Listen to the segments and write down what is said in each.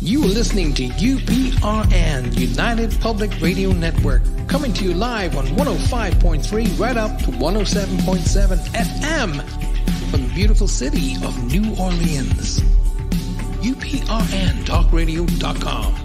You are listening to UPRN, United Public Radio Network, coming to you live on 105.3 right up to 107.7 FM from the beautiful city of New Orleans. UPRNTalkRadio.com.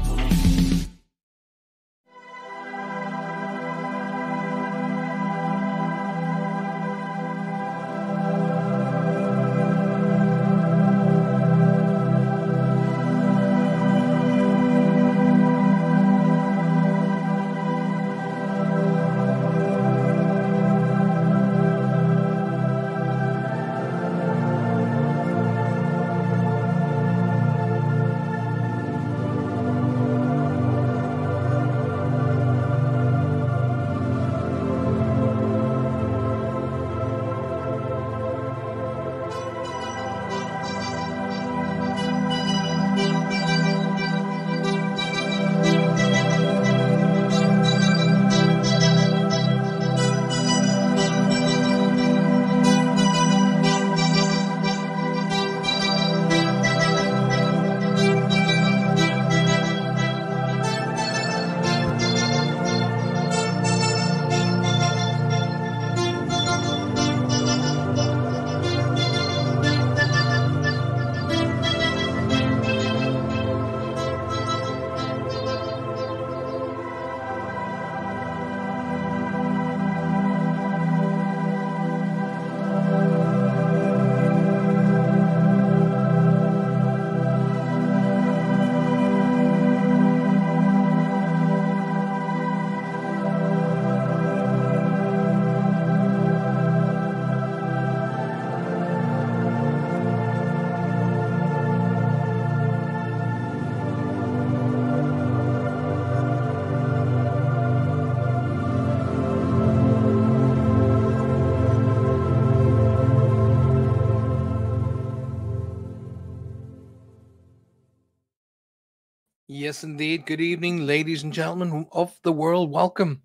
Yes, indeed. Good evening, ladies and gentlemen of the world. Welcome.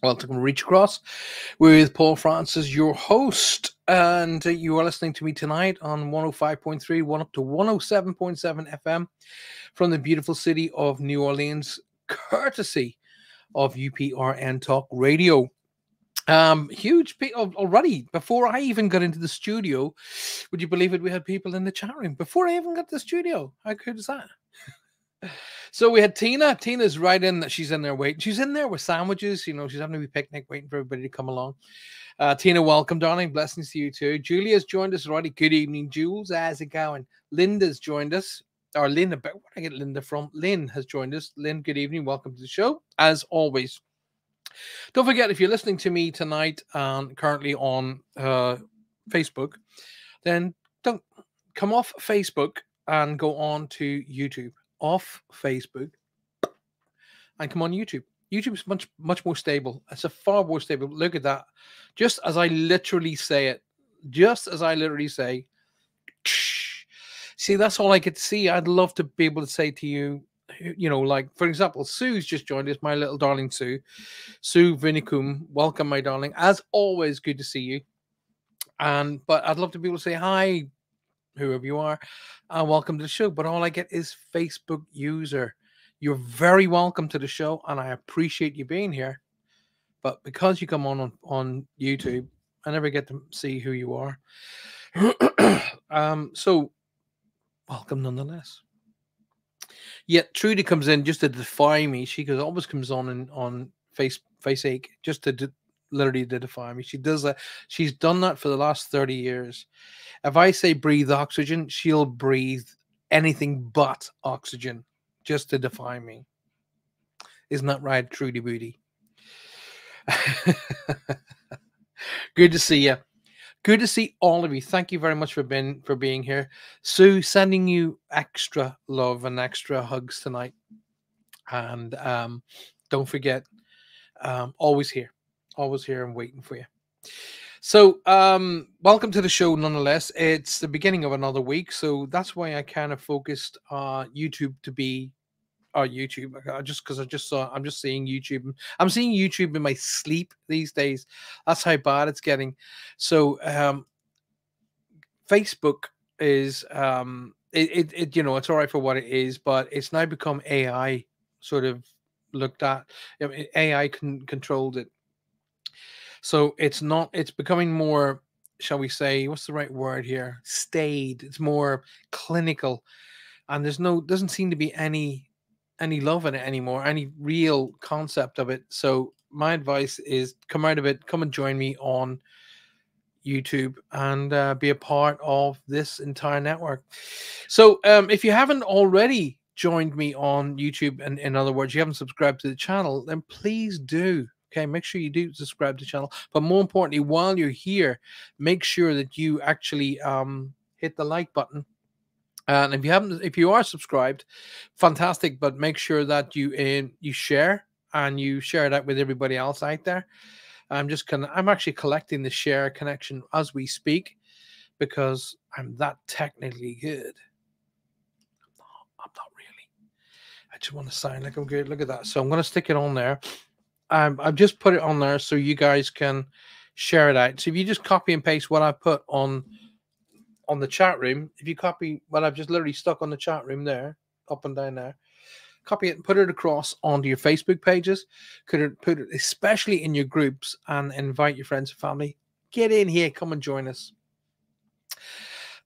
Welcome to Reach Across with Paul Francis, your host. And you are listening to me tonight on 105.3, 1 up to 107.7 FM from the beautiful city of New Orleans, courtesy of UPRN Talk Radio. Huge already. Before I even got into the studio, would you believe it? We had people in the chat room before I even got to the studio. How good is that? So we had Tina. Tina's right in that. She's in there waiting. She's in there with sandwiches. You know, she's having a wee picnic waiting for everybody to come along. Tina, welcome, darling. Blessings to you too. Julia's joined us already. Good evening, Jules. How's it going? Linda's joined us. Or Lynn, where did I get Linda from? Lynn has joined us. Lynn, good evening. Welcome to the show, as always. Don't forget, if you're listening to me tonight currently on Facebook, then don't come off Facebook and go on to YouTube. Off Facebook and come on YouTube. YouTube's much more stable. It's a far more stable. Look at that. Just as I literally say it. Just as I literally say. See, that's all I get to see. I'd love to be able to say to you, you know, like, for example, Sue's just joined us, my little darling Sue. Sue Vinicum, welcome, my darling. As always, good to see you. But I'd love to be able to say hi, whoever you are, welcome to the show. But all I get is Facebook user. You're very welcome to the show, and I appreciate you being here. But because you come on YouTube, I never get to see who you are. So welcome nonetheless. Yet Trudy comes in just to defy me. She always comes on FaceAche just to literally to defy me. She does that. She's done that for the last 30 years. If I say breathe oxygen, she'll breathe anything but oxygen just to defy me. Isn't that right, Trudy Booty? Good to see you. Good to see all of you. Thank you very much for being here. Sue, sending you extra love and extra hugs tonight. And don't forget, always here and waiting for you. So welcome to the show nonetheless. It's the beginning of another week, so that's why I kind of focused YouTube to be YouTube, just because I'm just seeing YouTube. I'm seeing YouTube in my sleep these days. That's how bad it's getting. So Facebook is it's all right for what it is, but it's now become AI sort of looked at. I mean, AI controlled it, so it's not. It's becoming more, shall we say, what's the right word here? Staid. It's more clinical, and doesn't seem to be any love in it anymore, any real concept of it. So my advice is come out of it, come and join me on YouTube and be a part of this entire network. So, if you haven't already joined me on YouTube, and in other words, you haven't subscribed to the channel, then please do. Okay, make sure you do subscribe to the channel. But more importantly, while you're here, make sure that you actually hit the like button. And if you are subscribed, fantastic. But make sure that you share and you share that with everybody else out there. I'm actually collecting the share connection as we speak because I'm that technically good. I'm not really. I just want to sound like I'm good. Look at that. So I'm going to stick it on there. I've just put it on there so you guys can share it out. So if you just copy and paste what I put on the chat room, if you copy what I've just literally stuck on the chat room there, up and down there, copy it and put it across onto your Facebook pages. Could put it especially in your groups and invite your friends and family. Get in here, come and join us.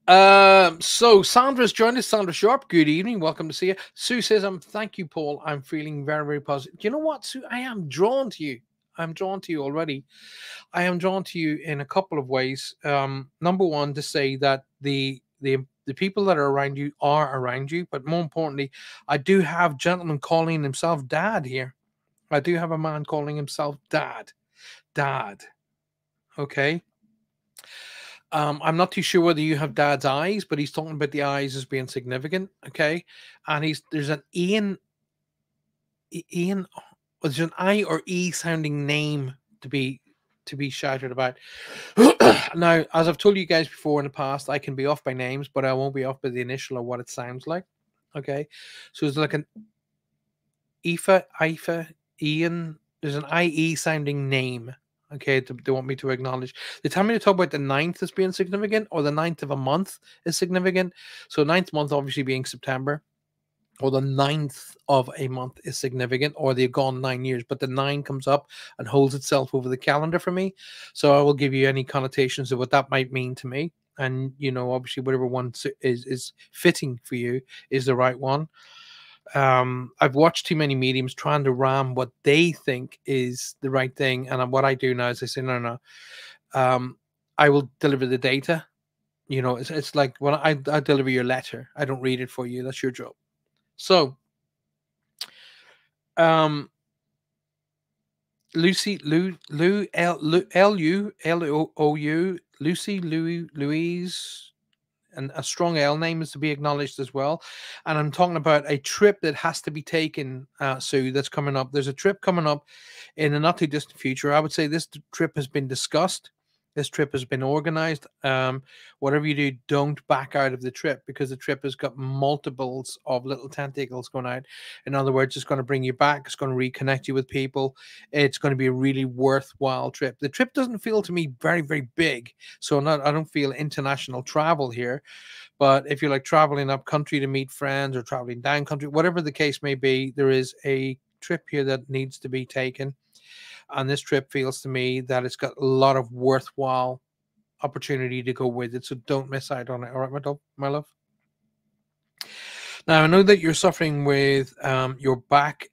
So Sandra's joined us. Sandra Sharp, good evening. Welcome to see you. Sue says, thank you, Paul. I'm feeling very, very positive. You know what, Sue? I am drawn to you. I'm drawn to you already. I am drawn to you in a couple of ways. Number one, to say that the people that are around you, but more importantly, I do have a gentleman calling himself Dad here. I do have a man calling himself Dad. Dad. Okay. I'm not too sure whether you have Dad's eyes, but he's talking about the eyes as being significant. Okay. And there's an Ian, there's an I or E sounding name to be shouted about. Now, as I've told you guys before in the past, I can be off by names, but I won't be off by the initial or what it sounds like. Okay. So it's like an Ifa, Ian. There's an IE sounding name. Okay, they want me to acknowledge. They tell me to talk about the ninth as being significant, or the ninth of a month is significant. So ninth month obviously being September, or the ninth of a month is significant, or they've gone 9 years, but the nine comes up and holds itself over the calendar for me. So I will give you any connotations of what that might mean to me. And obviously, whatever one is fitting for you is the right one. I've watched too many mediums trying to ram what they think is the right thing, and what I do now is I say, no, no, I will deliver the data. It's like when I deliver your letter, I don't read it for you. That's your job. So, Lucy, Lou, Lucy, Louise, and a strong L name is to be acknowledged as well. And I'm talking about a trip that has to be taken, Sue, that's coming up. There's a trip coming up in the not too distant future. I would say this trip has been discussed. This trip has been organized. Whatever you do, don't back out of the trip, because the trip has got multiples of little tentacles going out. In other words, it's going to bring you back. It's going to reconnect you with people. It's going to be a really worthwhile trip. The trip doesn't feel to me very, very big. So I don't feel international travel here. But if you're like traveling up country to meet friends, or traveling down country, whatever the case may be, there is a trip here that needs to be taken. And this trip feels to me that it's got a lot of worthwhile opportunity to go with it. So don't miss out on it. All right, my love. Now, I know that you're suffering with your back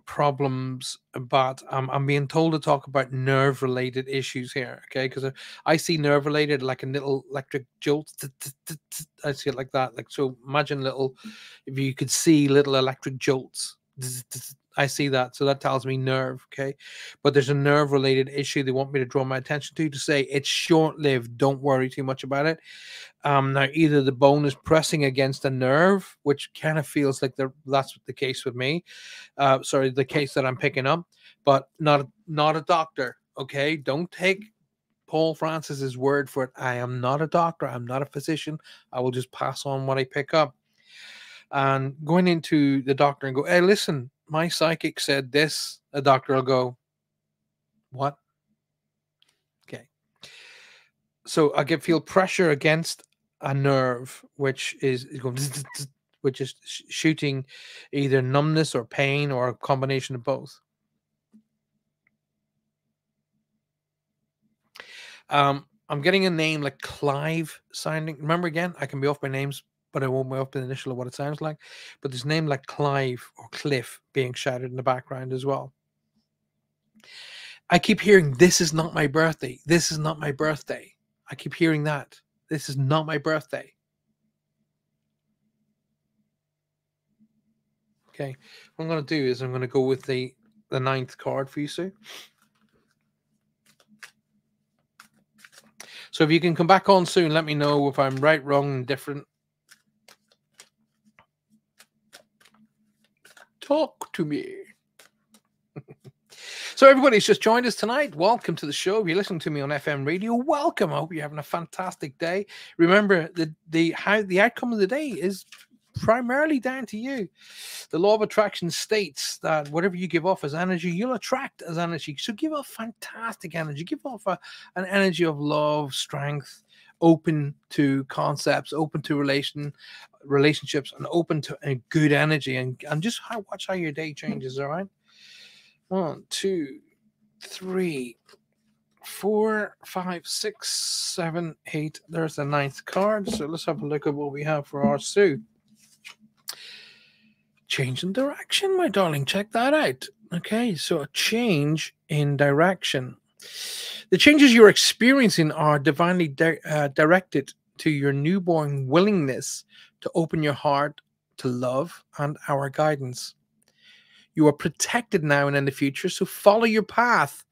problems, but I'm being told to talk about nerve related issues here. Okay, because I see nerve related like a little electric jolt. I see it like that. Like, so imagine if you could see little electric jolts. I see that. So that tells me nerve. Okay, but there's a nerve related issue they want me to draw my attention to say it's short lived. Don't worry too much about it. Now, either the bone is pressing against a nerve, which kind of feels like that's the case with me. Sorry, the case that I'm picking up, but not a doctor. Okay, don't take Paul Francis's word for it. I am not a doctor. I'm not a physician. I will just pass on what I pick up. And going into the doctor and go, hey, listen, my psychic said this. The doctor will go, what? Okay. So I feel pressure against a nerve which is going which is shooting either numbness or pain or a combination of both. I'm getting a name like Clive sounding. Remember, again, I can be off by names, but I won't be off the initial of what it sounds like. But this name like Clive or Cliff being shouted in the background as well. I keep hearing, "This is not my birthday. This is not my birthday." I keep hearing that. This is not my birthday. Okay. What I'm going to do is I'm going to go with the ninth card for you, Sue. So if you can come back on soon, let me know if I'm right, wrong, and different. Talk to me. So everybody's just joined us tonight. Welcome to the show. If you're listening to me on FM radio, welcome. I hope you're having a fantastic day. Remember, the outcome of the day is primarily down to you. The law of attraction states that whatever you give off as energy, you'll attract as energy. So give off fantastic energy. Give off an energy of love, strength, open to concepts, open to relationships, and open to a good energy. And just watch how your day changes. All right. 1, 2, 3, 4, 5, 6, 7, 8. There's the ninth card. So let's have a look at what we have for our Sue. Change in direction, my darling. Check that out. Okay, so a change in direction. The changes you're experiencing are divinely directed to your newborn willingness to open your heart to love and our guidance. You are protected now and in the future, so follow your path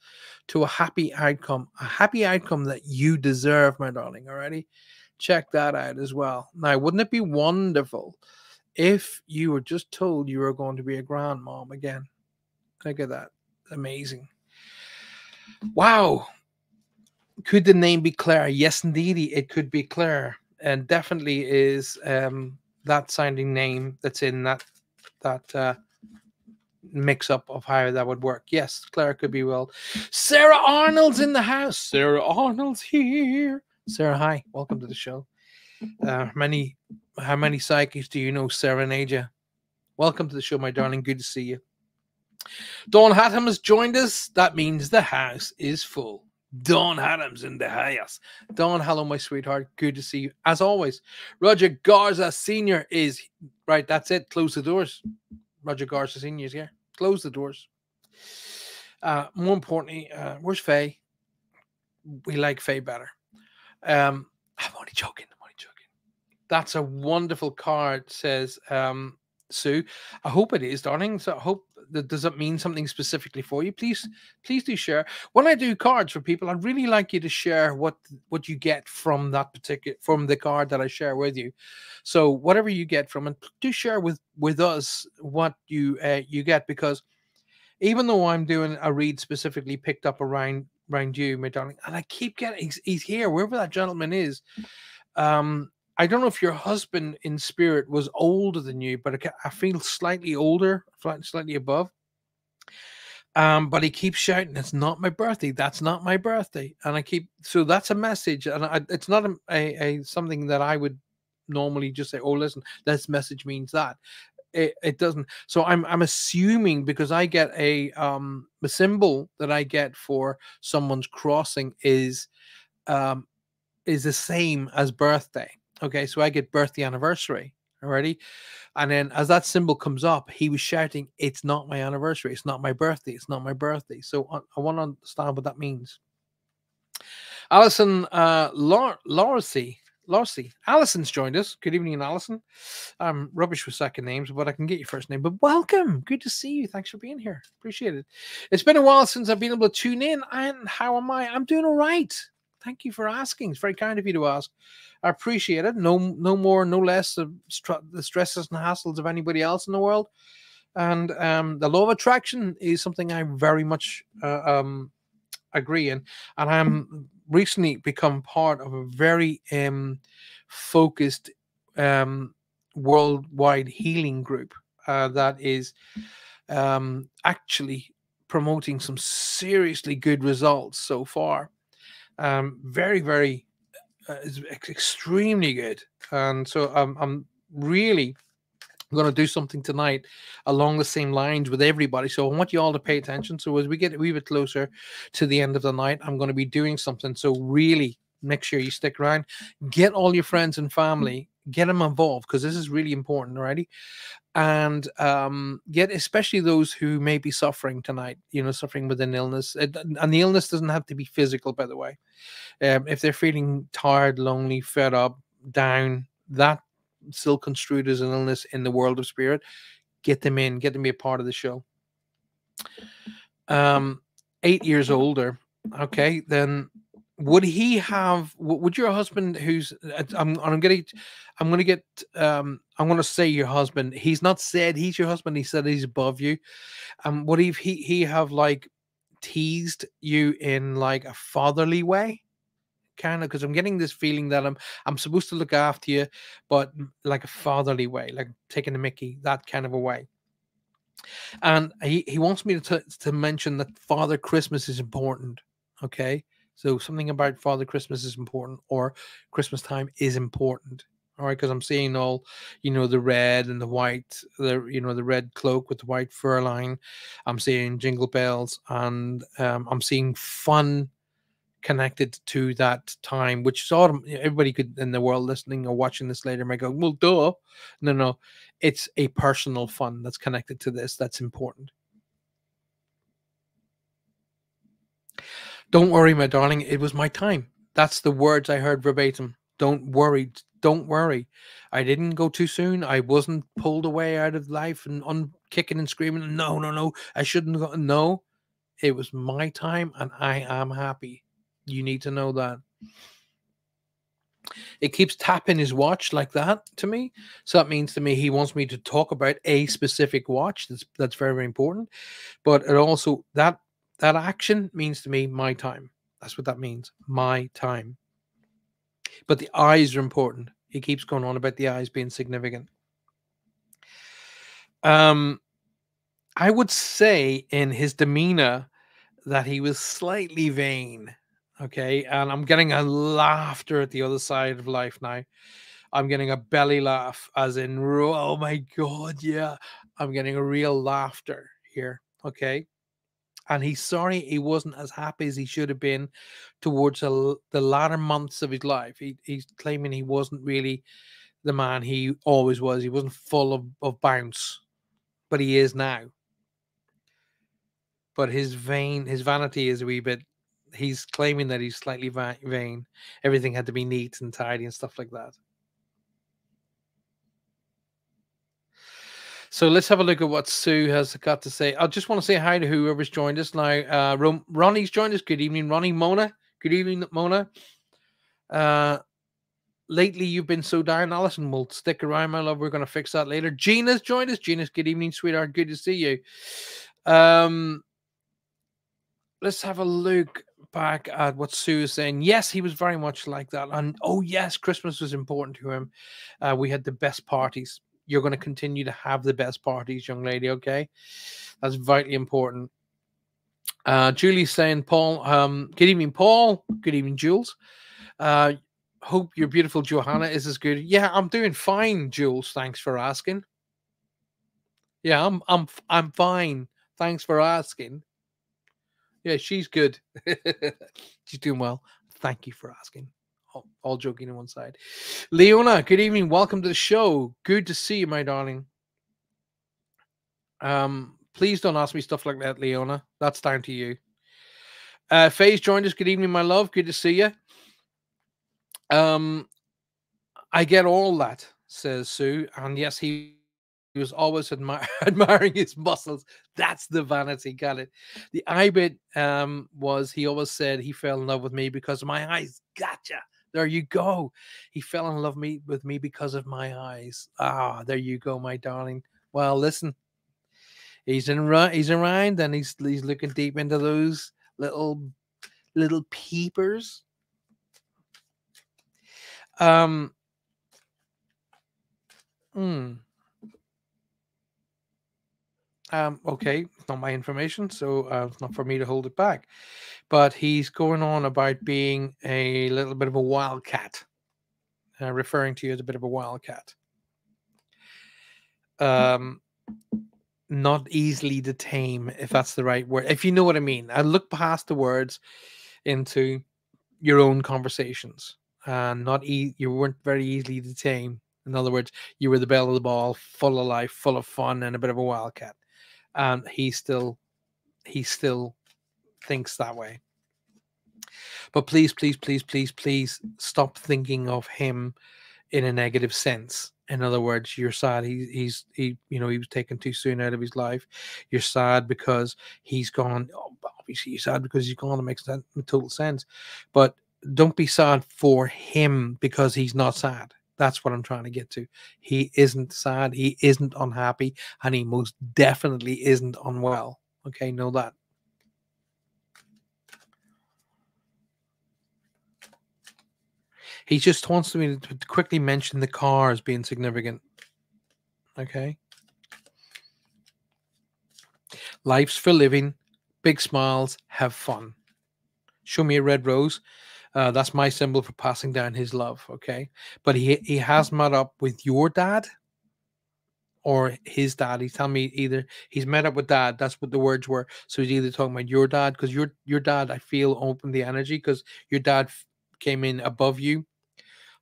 to a happy outcome that you deserve, my darling. Alrighty, check that out as well. Now, wouldn't it be wonderful if you were just told you were going to be a grandmom again? Look at that. Amazing. Wow. Could the name be Claire? Yes, indeed, it could be Claire, and definitely is that sounding name that's in that mix up of how that would work. Yes, Claire could be well. Sarah Arnold's in the house. Sarah Arnold's here. Sarah, hi. Welcome to the show. How many psychics do you know serenade you? Welcome to the show, my darling. Good to see you. Dawn Hatham has joined us. That means the house is full. Dawn Hatham's in the house. Dawn, hello, my sweetheart. Good to see you. As always, Roger Garza Sr. is right. That's it. Close the doors. Roger Garza Sr. is here. Close the doors. More importantly, where's Faye? We like Faye better. I'm only joking. That's a wonderful card, says Sue. I hope it is, darling. So I hope that, does it mean something specifically for you? Please do share. When I do cards for people, I'd really like you to share what you get from from the card that I share with you. So whatever you get from it, do share with us what you get, because even though I'm doing a read specifically picked up around you, my darling, and I keep getting he's here, wherever that gentleman is. I don't know if your husband in spirit was older than you, but I feel slightly older, slightly above. But he keeps shouting, "It's not my birthday. That's not my birthday." And so that's a message, and it's not a something that I would normally just say, "Oh, listen, this message means that." It doesn't. So I'm assuming, because I get a symbol that I get for someone's crossing is the same as birthday. Okay, so I get birthday anniversary already. And then as that symbol comes up, he was shouting, "It's not my anniversary. It's not my birthday. It's not my birthday." So I want to understand what that means. Alison Lorcy. Alison's joined us. Good evening, Alison. I'm rubbish with second names, but I can get your first name. But welcome. Good to see you. Thanks for being here. Appreciate it. It's been a while since I've been able to tune in. And how am I? I'm doing all right. Thank you for asking. It's very kind of you to ask. I appreciate it. No more, no less of the stresses and hassles of anybody else in the world. And the law of attraction is something I very much agree in. And I'm recently become part of a very focused worldwide healing group that is actually promoting some seriously good results so far. Very, very is extremely good, and so I'm really going to do something tonight along the same lines with everybody. So I want you all to pay attention. So as we get a wee bit closer to the end of the night, I'm going to be doing something. So really make sure you stick around, get all your friends and family, get them involved, because this is really important already. And get especially those who may be suffering tonight, suffering with an illness. And the illness doesn't have to be physical, by the way. If they're feeling tired, lonely, fed up, down, that still construed as an illness in the world of spirit, get them in, get them to be a part of the show. 8 years older, okay, then would he have, would your husband, who's I'm gonna get I'm gonna say your husband, he's not said he's your husband, he said he's above you. Would he have like teased you in like a fatherly way, kind of? Because I'm getting this feeling that I'm supposed to look after you, but like a fatherly way, like taking the mickey, that kind of a way. And he wants me to mention that Father Christmas is important. Okay, so something about Father Christmas is important, or Christmas time is important. All right, because I'm seeing all, the red and the white, the red cloak with the white fur line. I'm seeing jingle bells, and I'm seeing fun connected to that time, which is autumn. Everybody could in the world listening or watching this later might go, well, duh. No, it's a personal fun that's connected to this. That's important. Don't worry, my darling. It was my time. That's the words I heard verbatim. Don't worry. Don't worry. I didn't go too soon. I wasn't pulled away out of life and kicking and screaming. No, no, no. I shouldn't go. No, it was my time and I am happy. You need to know that. It keeps tapping his watch like that to me. So that means to me he wants me to talk about a specific watch. That's very, very important. But it also that action means to me my time. That's what that means. My time. But the eyes are important. He keeps going on about the eyes being significant. I would say in his demeanor that he was slightly vain. Okay. And I'm getting a laughter at the other side of life now. I'm getting a belly laugh, as in, oh my God, yeah. I'm getting a real laughter here. Okay. And he's sorry he wasn't as happy as he should have been towards the latter months of his life. He's claiming he wasn't really the man he always was. He wasn't full of bounce, but he is now. But his vanity is a wee bit, he's claiming that he's slightly vain. Everything had to be neat and tidy and stuff like that. So let's have a look at what Sue has got to say. I just want to say hi to whoever's joined us now. Ronnie's joined us. Good evening, Ronnie. Mona. Good evening, Mona. Lately, you've been so down, Alison. We'll stick around, my love. We're going to fix that later. Gina's joined us. Gina's, good evening, sweetheart. Good to see you. Let's have a look back at what Sue is saying. Yes, he was very much like that. And oh, yes, Christmas was important to him. We had the best parties. You're going to continue to have the best parties, young lady, okay? That's vitally important. Julie's saying, Paul, good evening, Paul. Good evening, Jules. Hope your beautiful Johanna is as good. Yeah, I'm doing fine, Jules. Thanks for asking. Yeah, I'm fine. Thanks for asking. Yeah, she's good. She's doing well. Thank you for asking. All joking on one side. Leona, good evening. Welcome to the show. Good to see you, my darling. Please don't ask me stuff like that, Leona. That's down to you. Faye's joined us. Good evening, my love. Good to see you. I get all that, says Sue. And yes, he was always admiring his muscles. That's the vanity. Got it. The eye bit was he always said he fell in love with me because of my eyes. Gotcha. There you go. He fell in love with me because of my eyes. Ah, there you go, my darling. Well, listen, he's around, and he's looking deep into those little peepers. Okay, it's not my information, so it's not for me to hold it back. But he's going on about being a little bit of a wildcat. referring to you as a bit of a wildcat. Um, not easily to tame, if that's the right word, if you know what I mean. I look past the words into your own conversations, and you weren't very easily to tame. In other words, you were the belle of the ball, full of life, full of fun, and a bit of a wildcat. And he still thinks that way. But please, please, please, please, please stop thinking of him in a negative sense. In other words, you're sad. He was taken too soon out of his life. You're sad because he's gone. Obviously, you're sad because he's gone. It makes total sense. But don't be sad for him because he's not sad. That's what I'm trying to get to. He isn't sad. He isn't unhappy, and he most definitely isn't unwell. Okay, know that. He just wants me to quickly mention the car as being significant. Okay. Life's for living. Big smiles. Have fun. Show me a red rose. That's my symbol for passing down his love. Okay. But he has met up with your dad or his dad. He's telling me either he's met up with dad. That's what the words were. So he's either talking about your dad, because your dad, I feel, opened the energy, because your dad came in above you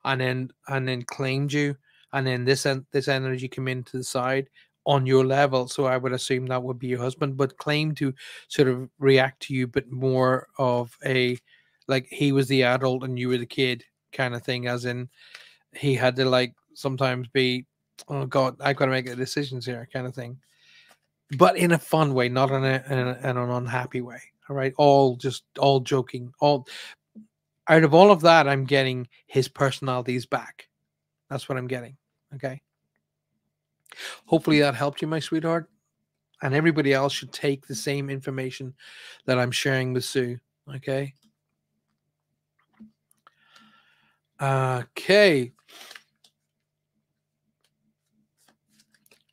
and then claimed you, and then this energy came into the side on your level. So I would assume that would be your husband, but claimed to sort of react to you, but more of a, like, he was the adult and you were the kid kind of thing, as in he had to, like, sometimes be, oh god, I've got to make the decisions here kind of thing, but in a fun way, not in an unhappy way. All right, all joking, all out of all of that, I'm getting his personalities back. That's what I'm getting. Okay. Hopefully that helped you, my sweetheart. And everybody else should take the same information that I'm sharing with Sue. Okay. Okay.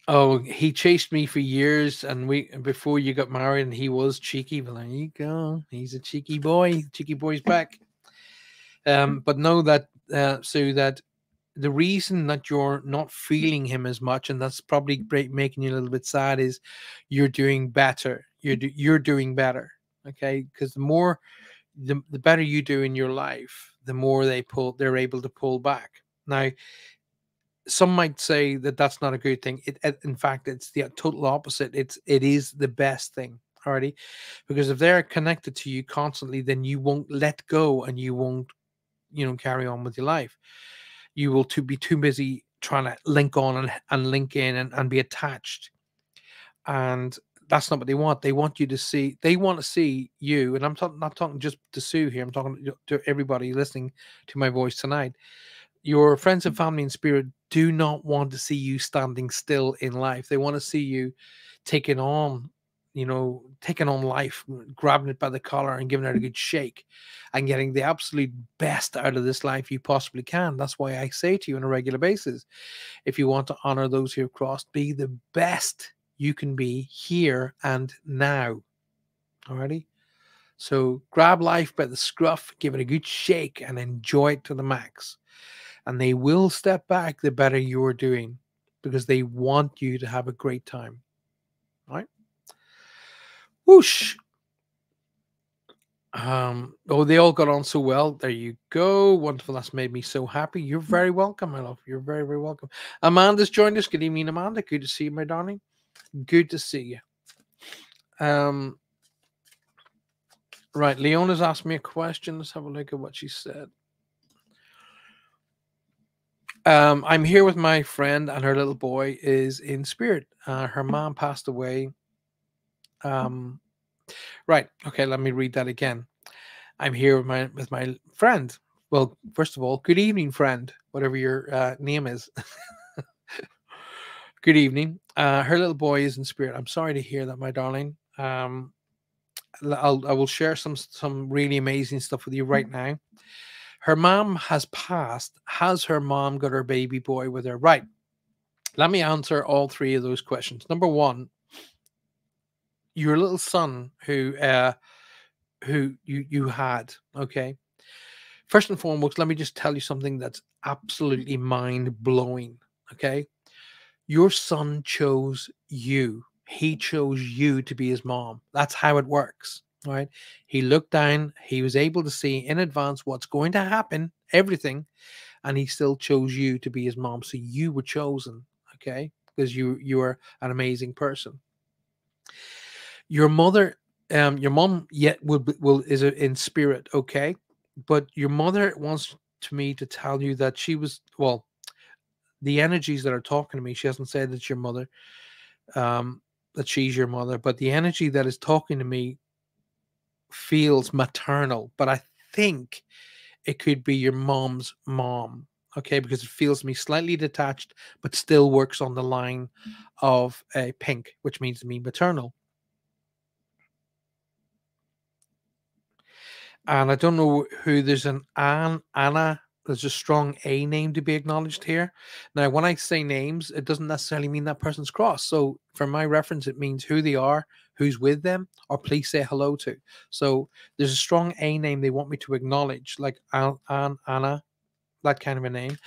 Oh, he chased me for years, and before you got married, and he was cheeky. But there you go. He's a cheeky boy. Cheeky boy's back. But know that, Sue, that the reason that you're not feeling him as much, and that's probably making you a little bit sad, is you're doing better. You're doing better. Okay, because the better you do in your life, the more they're able to pull back. Now, some might say that that's not a good thing. In fact, it's the total opposite. It is the best thing. Already, because if they're connected to you constantly, then you won't let go, and you won't, carry on with your life. You will be too busy trying to link on and link in and be attached. And that's not what they want. They want you to see, they want to see you. And I'm not talking just to Sue here. I'm talking to everybody listening to my voice tonight. Your friends and family in spirit do not want to see you standing still in life. They want to see you taking on, taking on life, grabbing it by the collar and giving it a good shake and getting the absolute best out of this life you possibly can. That's why I say to you on a regular basis, if you want to honor those who have crossed, be the best you can be here and now. Alrighty? So grab life by the scruff, give it a good shake, and enjoy it to the max. And they will step back the better you're doing, because they want you to have a great time. All right? Whoosh. They all got on so well. There you go. Wonderful. That's made me so happy. You're very welcome, my love. You're very, very welcome. Amanda's joined us. Good evening, Amanda. Good to see you, my darling. Good to see you. Right. Leona's asked me a question. Let's have a look at what she said. I'm here with my friend, and her little boy is in spirit. Her mom passed away. Right. Okay. Let me read that again. I'm here with my friend. Well, first of all, good evening, friend. Whatever your name is. Good evening. Her little boy is in spirit. I'm sorry to hear that, my darling. I will share some really amazing stuff with you right now. Her mom has passed. Has her mom got her baby boy with her? Right. Let me answer all three of those questions. Number one, your little son who you had. Okay. First and foremost, let me just tell you something that's absolutely mind-blowing, okay? Your son chose you. He chose you to be his mom. That's how it works, right? He looked down, he was able to see in advance what's going to happen, everything, and he still chose you to be his mom. So you were chosen, okay? Because you are an amazing person. Your mother, your mom yet will is in spirit, okay? But your mother wants to me to tell you that she was, well, the energies that are talking to me, she hasn't said it's your mother, um, that she's your mother, but the energy that is talking to me feels maternal. But I think it could be your mom's mom, okay? Because it feels to me slightly detached, but still works on the line of a pink, which means to me maternal. And I don't know who, there's an Anna. There's a strong A name to be acknowledged here. Now, when I say names, it doesn't necessarily mean that person's cross. So, for my reference, it means who they are, who's with them, or please say hello to. So, there's a strong A name they want me to acknowledge, like Anna, that kind of a name.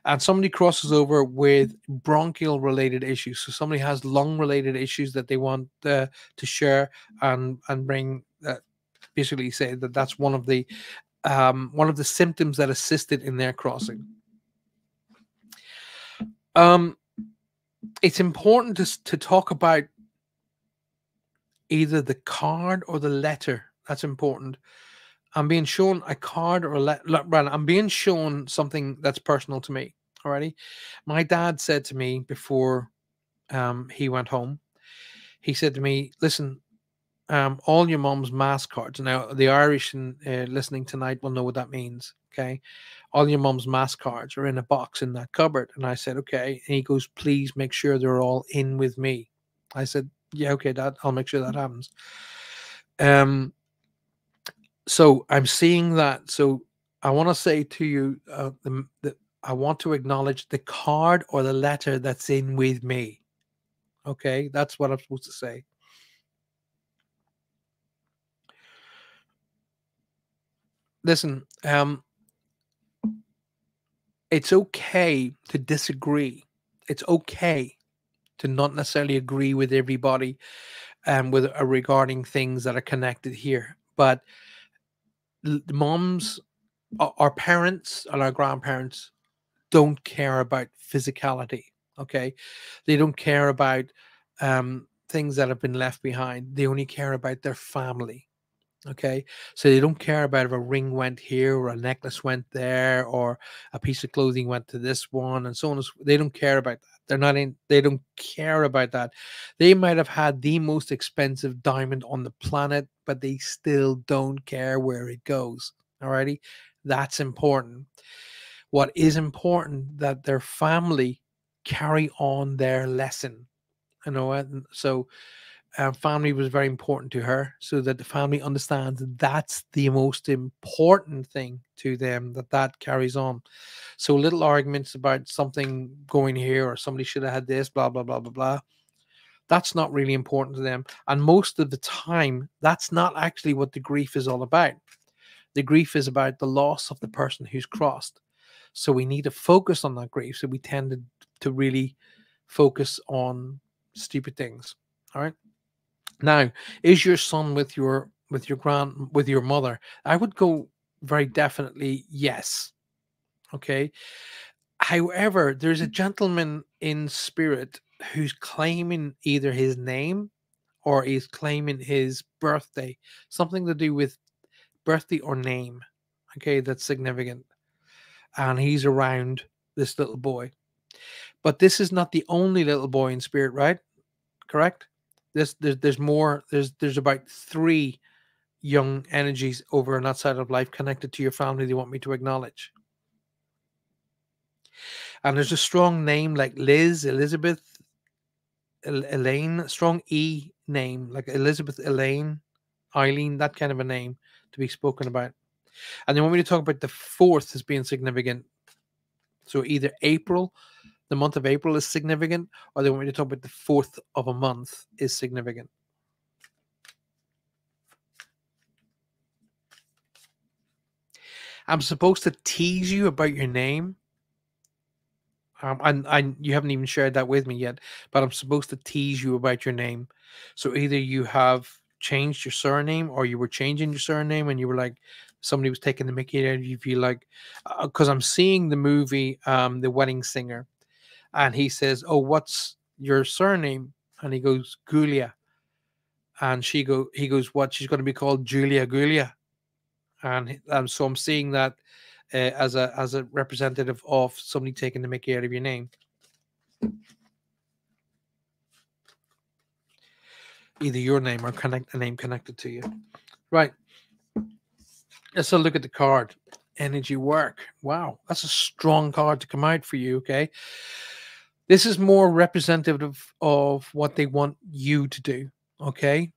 And somebody crosses over with bronchial related issues. So, somebody has lung related issues that they want to share and bring. Basically say that that's one of the symptoms that assisted in their crossing. Um, it's important to talk about either the card or the letter. That's important. I'm being shown a card or a letter. Well, I'm being shown something that's personal to me. Alrighty. My dad said to me before he went home, he said to me, listen, all your mom's mass cards. Now, the Irish listening tonight will know what that means. Okay. All your mom's mass cards are in a box in that cupboard. And I said, okay. And he goes, please make sure they're all in with me. I said, yeah, okay, Dad, I'll make sure that happens. So I'm seeing that. So I want to say to you, I want to acknowledge the card or the letter that's in with me. Okay. That's what I'm supposed to say. Listen, it's okay to disagree. It's okay to not necessarily agree with everybody with regarding things that are connected here. But the moms, our parents, and our grandparents don't care about physicality. Okay, they don't care about things that have been left behind. They only care about their family. Okay, so they don't care about if a ring went here or a necklace went there or a piece of clothing went to this one and so on. They don't care about that. They're not in. They don't care about that. They might have had the most expensive diamond on the planet, but they still don't care where it goes. Alrighty, that's important. What is important that their family carry on their lesson. You know, and so family was very important to her, so that the family understands that's the most important thing to them, that carries on. So little arguments about something going here or somebody should have had this, blah blah blah blah blah, that's not really important to them. And most of the time that's not actually what the grief is all about. The grief is about the loss of the person who's crossed. So we need to focus on that grief. So we tend to really focus on stupid things. All right. Now, is your son with your mother? I would go very definitely yes. Okay. However, there's a gentleman in spirit who's claiming either his name or is claiming his birthday, something to do with birthday or name. Okay, that's significant. And he's around this little boy. But this is not the only little boy in spirit, right? Correct? There's more. There's about three young energies over on that side of life connected to your family they want me to acknowledge. And there's a strong name like Liz, Elizabeth, Elaine, strong E name like Elizabeth, Elaine, Eileen, that kind of a name to be spoken about. And they want me to talk about the fourth as being significant. So either April, the month of April is significant, or they want me to talk about the fourth of a month is significant. I'm supposed to tease you about your name. And you haven't even shared that with me yet, but I'm supposed to tease you about your name. So either you have changed your surname, or you were changing your surname and you were like, somebody was taking the mickey out of you. If you like, because I'm seeing the movie, The Wedding Singer, and he says, "Oh, what's your surname?" And he goes, "Gulia." And he goes, "What? She's going to be called Julia Gulia." And so I'm seeing that as a representative of somebody taking the mickey out of your name. Either your name or a name connected to you. Right. Let's have a look at the card. Energy work. Wow, that's a strong card to come out for you. Okay. This is more representative of what they want you to do. Okay.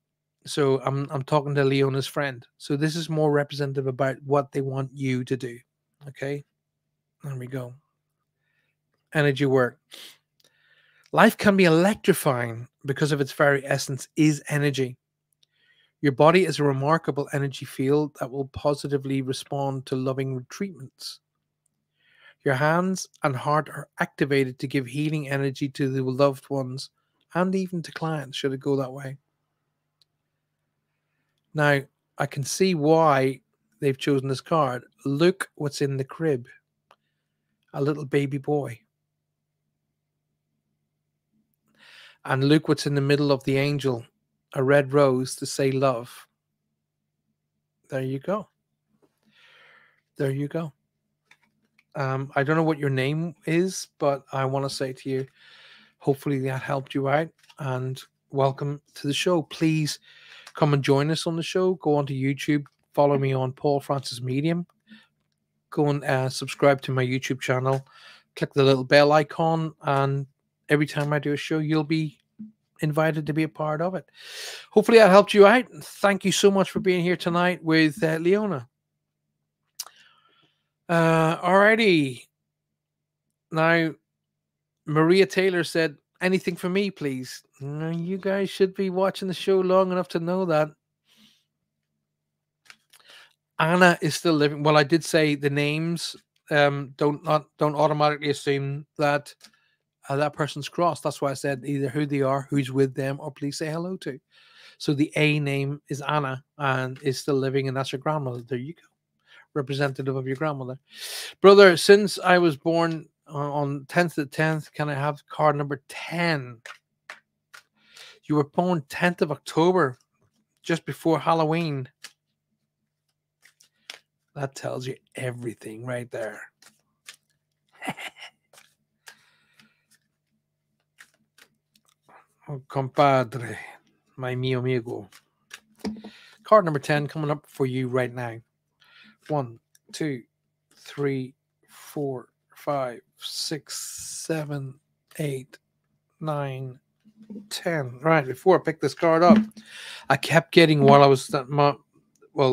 So I'm talking to Leona's friend. So this is more representative about what they want you to do. Okay. There we go. Energy work. Life can be electrifying because of its very essence is energy. Your body is a remarkable energy field that will positively respond to loving treatments. Your hands and heart are activated to give healing energy to the loved ones and even to clients, should it go that way. Now, I can see why they've chosen this card. Look what's in the crib, a little baby boy. And look what's in the middle of the angel, a red rose to say love. There you go. There you go. I don't know what your name is, but I want to say to you, hopefully that helped you out. And welcome to the show. Please come and join us on the show. Go onto YouTube, follow me on Paul Francis Medium. Go and subscribe to my YouTube channel. Click the little bell icon, and every time I do a show, you'll be invited to be a part of it. Hopefully that helped you out. Thank you so much for being here tonight with Leona. Alrighty. Now, Maria Taylor said, "Anything for me, please." Now, you guys should be watching the show long enough to know that Anna is still living. Well, I did say the names. Don't automatically assume that that person's crossed. That's why I said either who they are, who's with them, or please say hello to. So the A name is Anna and is still living, and that's your grandmother. There you go, representative of your grandmother. Brother, since I was born on 10th to 10th, can I have card number 10? You were born 10th of October, just before Halloween. That tells you everything right there. Oh, compadre, my mio amigo. Card number 10 coming up for you right now. 1, 2, 3, 4, 5, 6, 7, 8, 9, 10. Right, before I picked this card up, I kept getting, while I was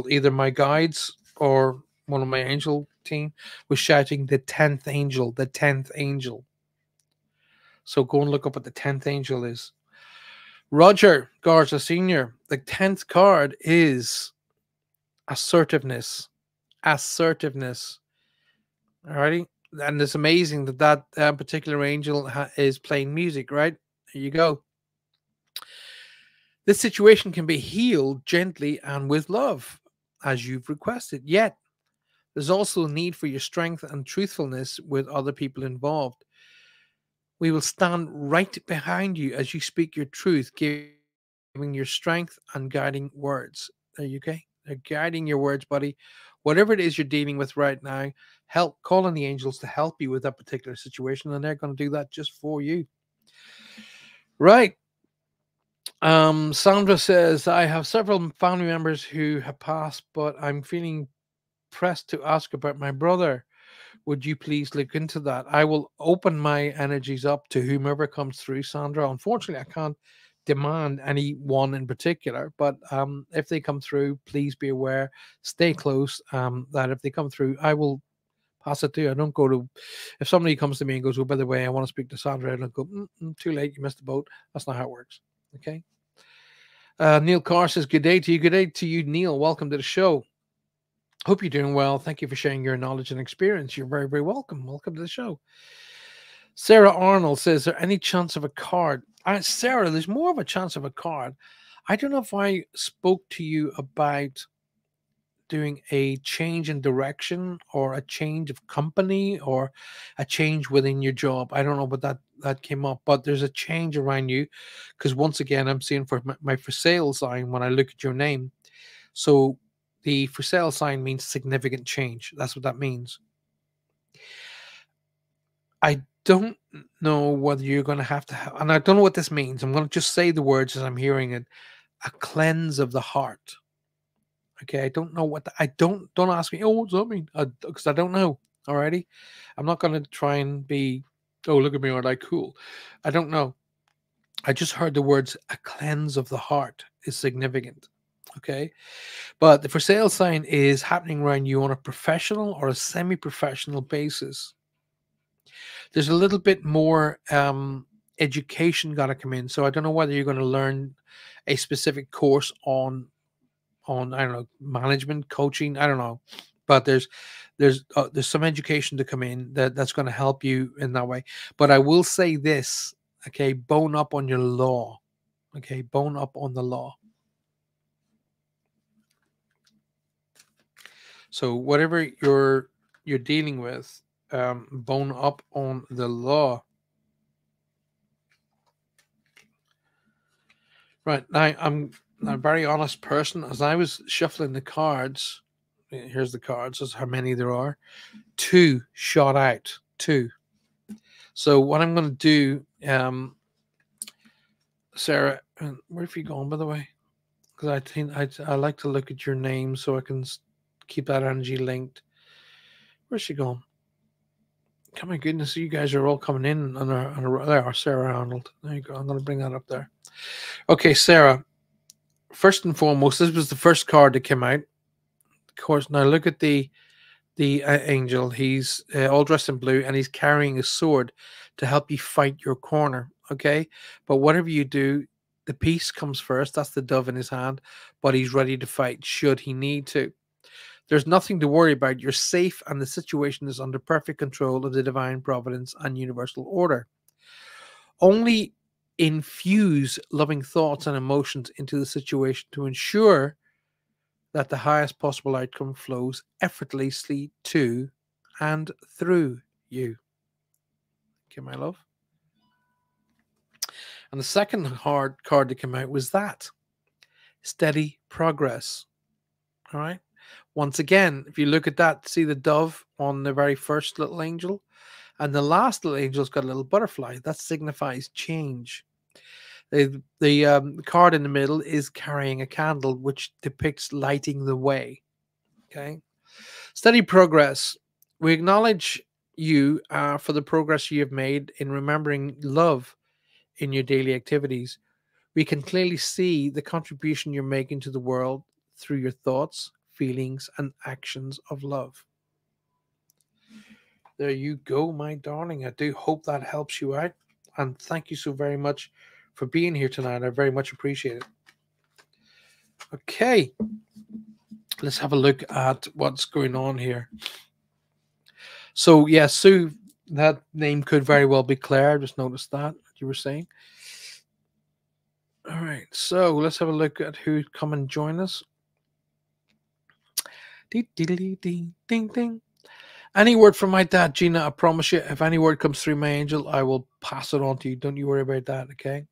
either my guides or one of my angel team was shouting the 10th angel, the 10th angel. So go and look up what the 10th angel is. Roger Garza Sr., the 10th card is assertiveness. Assertiveness. Alrighty. And it's amazing that particular angel is playing music, right? There you go. This situation can be healed gently and with love, as you've requested. Yet, there's also a need for your strength and truthfulness with other people involved. We will stand right behind you as you speak your truth, giving your strength and guiding words. There you go. They're guiding your words, buddy. Whatever it is you're dealing with right now, help call on the angels to help you with that particular situation, and they're going to do that just for you. Right. Sandra says, I have several family members who have passed, but I'm feeling pressed to ask about my brother. Would you please look into that? I will open my energies up to whomever comes through, Sandra. Unfortunately, I can't demand any one in particular, but if they come through, please be aware, stay close, that if they come through, I will pass it to you. I don't go to, if somebody comes to me and goes, oh, by the way, I want to speak to Sandra, I don't go, too late, you missed the boat. That's not how it works. Okay. Neil Carr says, good day to you. Good day to you, Neil. Welcome to the show. Hope you're doing well. Thank you for sharing your knowledge and experience. You're very, very welcome. Welcome to the show. Sarah Arnold says, "Is there any chance of a card?" Sarah, there's more of a chance of a card. I don't know if I spoke to you about doing a change in direction or a change of company or a change within your job. I don't know, but that came up. But there's a change around you, because once again, I'm seeing for my for sale sign when I look at your name. So the for sale sign means significant change. That's what that means. I don't know whether you're going to have and I don't know what this means. I'm going to just say the words as I'm hearing it. A cleanse of the heart. Okay, I don't know I don't ask me. Oh, what's that mean? Because I don't know. Alrighty, I'm not going to try and be. Oh, look at me, aren't I cool? I don't know. I just heard the words "a cleanse of the heart" is significant. Okay, but the for sale sign is happening around you on a professional or a semi-professional basis. There's a little bit more education got to come in. So I don't know whether you're going to learn a specific course on I don't know, management coaching. I don't know, but there's some education to come in that's going to help you in that way. But I will say this, okay, bone up on your law. Okay, bone up on the law. So whatever you're dealing with, bone up on the law. Right now, I'm a very honest person. As I was shuffling the cards, here's the cards. That's how many there are. Two shot out. Two. So what I'm going to do, Sarah, where have you gone, by the way? Because I think I like to look at your name so I can keep that energy linked. Where's she gone? Oh my goodness, you guys are all coming in there are Sarah Arnold. There you go. I'm going to bring that up there. Okay, Sarah. First and foremost, this was the first card that came out. Of course, now look at the angel. He's all dressed in blue and he's carrying a sword to help you fight your corner. Okay, but whatever you do, the peace comes first. That's the dove in his hand, but he's ready to fight should he need to. There's nothing to worry about. You're safe, and the situation is under perfect control of the divine providence and universal order. Only infuse loving thoughts and emotions into the situation to ensure that the highest possible outcome flows effortlessly to and through you. Okay, my love. And the second hard card to come out was that steady progress. All right. Once again, if you look at that, see the dove on the very first little angel, and the last little angel's got a little butterfly. That signifies change. The card in the middle is carrying a candle, which depicts lighting the way. Okay. Steady progress. We acknowledge you for the progress you have made in remembering love in your daily activities. We can clearly see the contribution you're making to the world through your thoughts, feelings, and actions of love. There you go, my darling. I do hope that helps you out. And thank you so very much for being here tonight. I very much appreciate it. Okay, let's have a look at what's going on here. So, yeah, Sue, that name could very well be Claire. I just noticed that you were saying. All right, so let's have a look at who come and join us. Ding, ding, ding, ding, ding. Any word from my dad, Gina? I promise you, if any word comes through my angel, I will pass it on to you. Don't you worry about that, okay?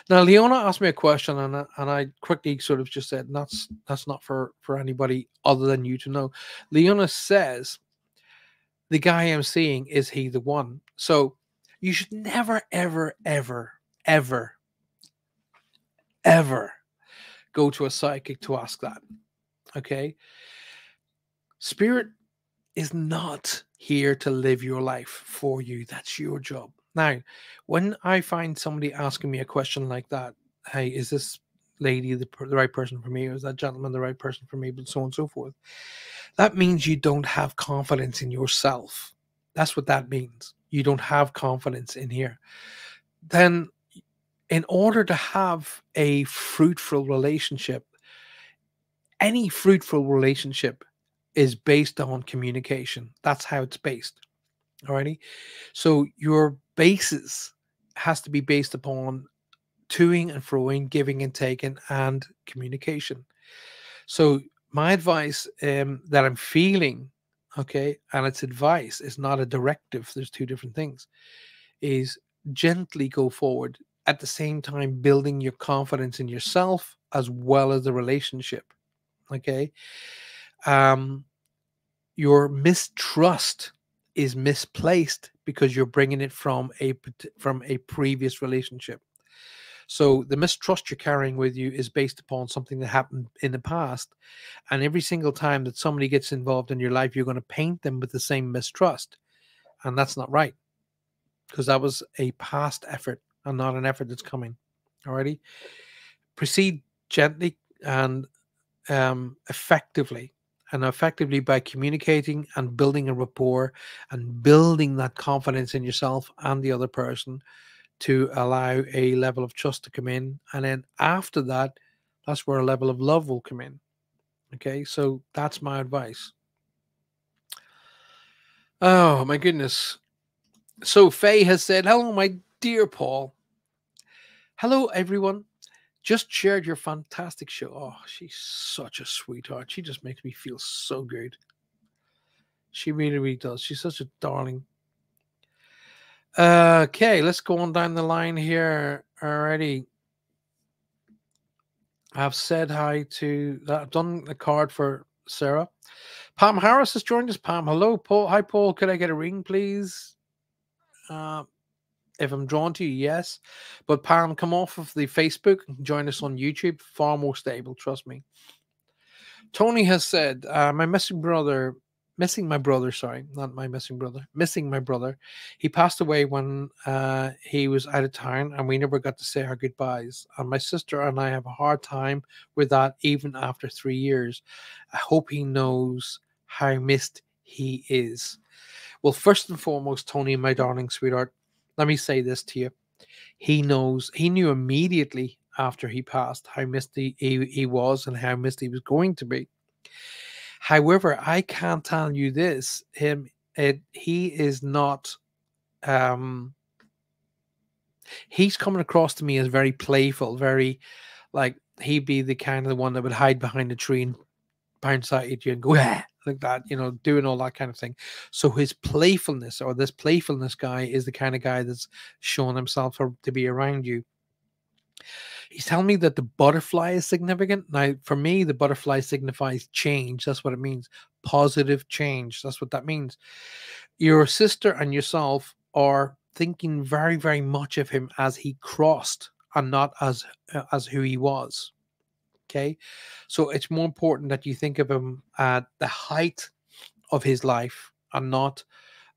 Now, Leona asked me a question, and I quickly sort of just said, that's not for anybody other than you to know. Leona says, the guy I'm seeing, is he the one? So you should never, ever, ever, ever, ever go to a psychic to ask that, okay? Spirit is not here to live your life for you. That's your job. Now, when I find somebody asking me a question like that, hey, is this lady the right person for me? Or is that gentleman the right person for me? But so on and so forth. That means you don't have confidence in yourself. That's what that means. You don't have confidence in here. Then, in order to have a fruitful relationship, any fruitful relationship is based on communication. That's how it's based. Alrighty. So your basis has to be based upon toing and froing, giving and taking, and communication. So my advice that I'm feeling, okay, and it's advice, it's not a directive. There's two different things. Is gently go forward at the same time building your confidence in yourself as well as the relationship. Okay, um, your mistrust is misplaced because you're bringing it from a previous relationship. So the mistrust you're carrying with you is based upon something that happened in the past. And every single time that somebody gets involved in your life, you're going to paint them with the same mistrust. And that's not right, because that was a past effort and not an effort that's coming. Alrighty. Proceed gently and effectively. And effectively by communicating and building a rapport and building that confidence in yourself and the other person to allow a level of trust to come in. And then after that, that's where a level of love will come in. Okay, so that's my advice. Oh my goodness. So Faye has said, "Hello, my dear Paul. Hello, everyone. Just shared your fantastic show." Oh, she's such a sweetheart. She just makes me feel so good. She really, really does. She's such a darling. Okay, let's go on down the line here. Alrighty. I've said hi to that. I've done the card for Sarah. Pam Harris has joined us. Pam, hello, Paul. Hi, Paul. Could I get a ring, please? Uh, if I'm drawn to you, yes. But Pam, come off of the Facebook and join us on YouTube. Far more stable, trust me. Tony has said, my missing my brother, sorry, not my missing brother, missing my brother. He passed away when he was out of town and we never got to say our goodbyes. And my sister and I have a hard time with that even after 3 years. I hope he knows how missed he is. Well, first and foremost, Tony, my darling sweetheart, let me say this to you. He knew immediately after he passed how misty he was and how misty he was going to be. However, I can't tell you this: he is not. Um, he's coming across to me as very playful, very like he'd be the kind of the one that would hide behind a tree and bounce out at you and go "Ah," like that, doing all that kind of thing. So his playfulness, or this playfulness guy, is the kind of guy that's shown himself to be around you. He's telling me that the butterfly is significant. Now, for me, the butterfly signifies change. That's what it means. Positive change. That's what that means. Your sister and yourself are thinking very, very much of him as he crossed and not as who he was. Okay. So it's more important that you think of him at the height of his life and not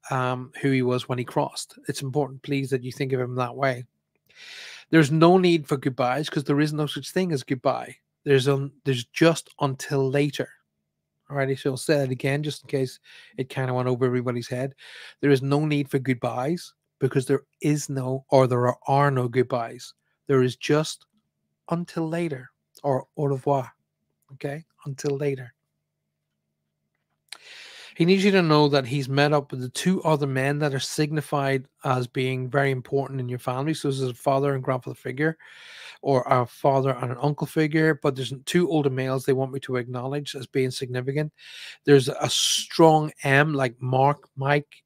who he was when he crossed. It's important, please, that you think of him that way. There's no need for goodbyes because there is no such thing as goodbye. There's just until later. Alrighty, so I'll say that again just in case it kind of went over everybody's head. There is no need for goodbyes because there are no goodbyes. There is just until later, or au revoir. Okay, until later. He needs you to know that he's met up with the two other men that are signified as being very important in your family. So this is a father and grandfather figure, or a father and an uncle figure, but there's two older males they want me to acknowledge as being significant. There's a strong M, like Mark, Mike,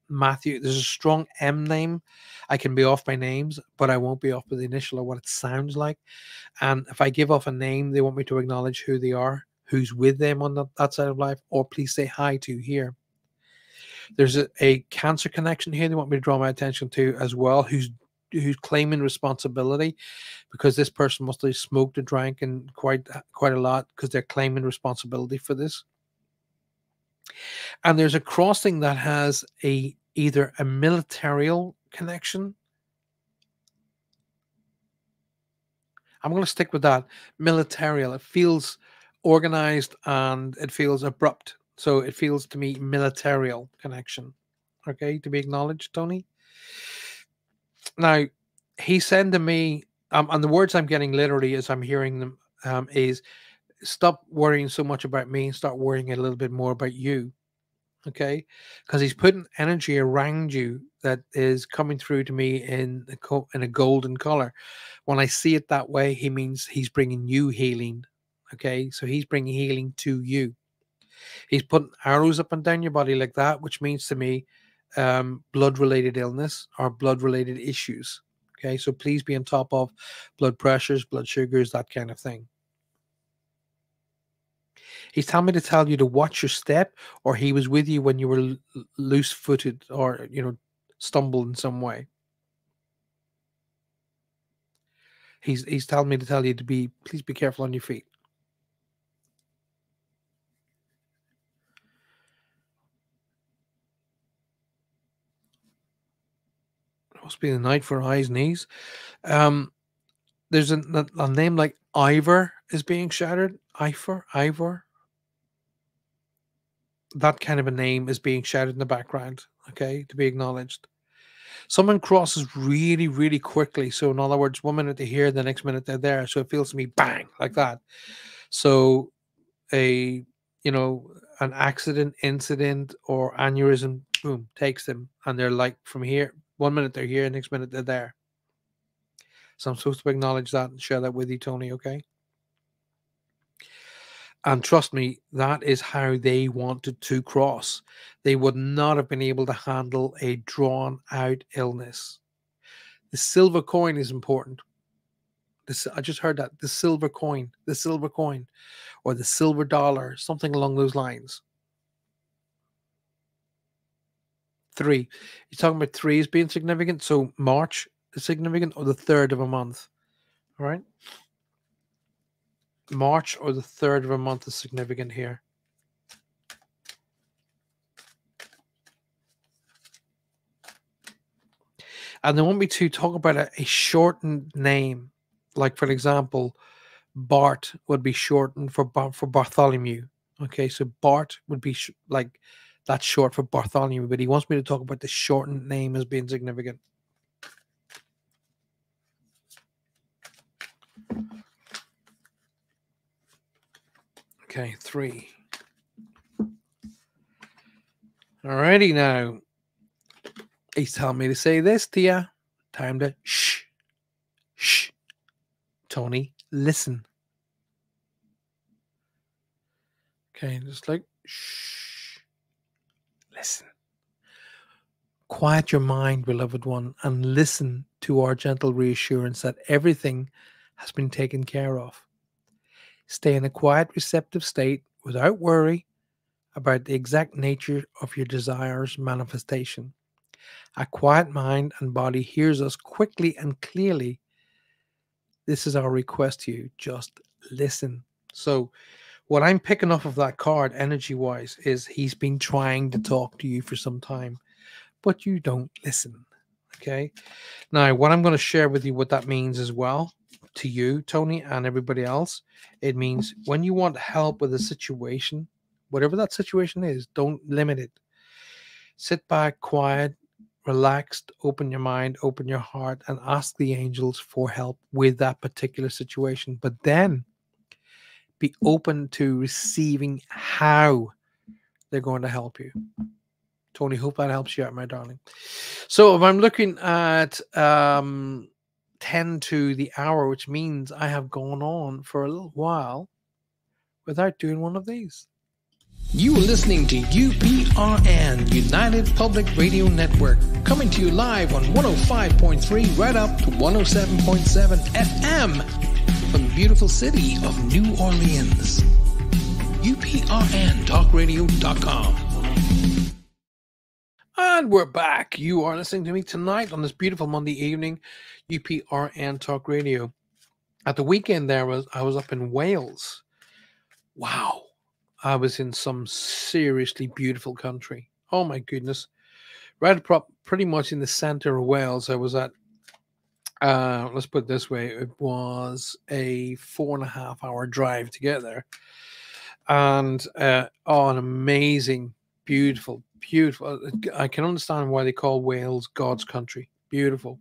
Matthew. There's a strong M name. I can be off by names, but I won't be off by the initial or what it sounds like. And if I give off a name, they want me to acknowledge who they are, who's with them on that side of life, or please say hi to here. There's a cancer connection here they want me to draw my attention to as well, who's claiming responsibility because this person must have smoked and drank and quite a lot because they're claiming responsibility for this. And there's a crossing that has either a militarial connection. I'm going to stick with that. Militarial. It feels organized and it feels abrupt. So it feels to me militarial connection. Okay, to be acknowledged, Tony. Now, he said to me, and the words I'm getting literally as I'm hearing them is stop worrying so much about me and start worrying a little bit more about you. Okay, because he's putting energy around you that is coming through to me in a golden color. When I see it that way, he means he's bringing you healing. Okay, so he's bringing healing to you. He's putting arrows up and down your body like that, which means to me blood related illness or blood related issues. Okay, so please be on top of blood pressures, blood sugars, that kind of thing. He's telling me to tell you to watch your step, or he was with you when you were loose footed or, stumbled in some way. He's telling me to tell you to please be careful on your feet. It must be the night for eyes, knees. There's a name like Ivor is being shouted. Ivor. That kind of a name is being shouted in the background. Okay, to be acknowledged. Someone crosses really, really quickly. So in other words, 1 minute they're here, the next minute they're there. So it feels to me bang like that. So a an accident, incident, or aneurysm, boom, takes them, and they're like from here. 1 minute they're here, next minute they're there. So I'm supposed to acknowledge that and share that with you, Tony. Okay. And trust me, that is how they wanted to cross. They would not have been able to handle a drawn out illness. The silver coin is important. I just heard that. The silver coin, or the silver dollar, something along those lines. 3. You're talking about 3 as being significant. So March is significant, or the 3rd of a month. All right. March or the 3rd of a month is significant here. And they want me to talk about a shortened name. Like, for example, Bart would be shortened for Bartholomew. Okay, so Bart would be like that's short for Bartholomew, but he wants me to talk about the shortened name as being significant. Okay, 3. Alrighty now. He's telling me to say this to you. Time to shh. Shh. Tony, listen. Okay, just like shh. Listen. Quiet your mind, beloved one, and listen to our gentle reassurance that everything has been taken care of. Stay in a quiet, receptive state without worry about the exact nature of your desire's manifestation. A quiet mind and body hears us quickly and clearly. This is our request to you. Just listen. So, what I'm picking up of that card, energy wise, is he's been trying to talk to you for some time, but you don't listen. Okay. Now, what I'm going to share with you what that means as well to you, Tony, and everybody else. It means when you want help with a situation, whatever that situation is, don't limit it. Sit back, quiet, relaxed, open your mind, open your heart, and ask the angels for help with that particular situation. But then be open to receiving how they're going to help you. Tony, hope that helps you out, my darling. So if I'm looking at 10 to the hour, which means I have gone on for a little while without doing one of these. You are listening to UPRN, United Public Radio Network, coming to you live on 105.3 right up to 107.7 FM from the beautiful city of New Orleans. UPRNTalkRadio.com. And we're back. You are listening to me tonight on this beautiful Monday evening, UPRN Talk Radio. At the weekend I was up in Wales. Wow. I was in some seriously beautiful country. Oh my goodness. Right pretty much in the center of Wales. I was at, let's put it this way, it was a 4.5 hour drive to get there. And an amazing, beautiful. I can understand why they call Wales God's country. Beautiful.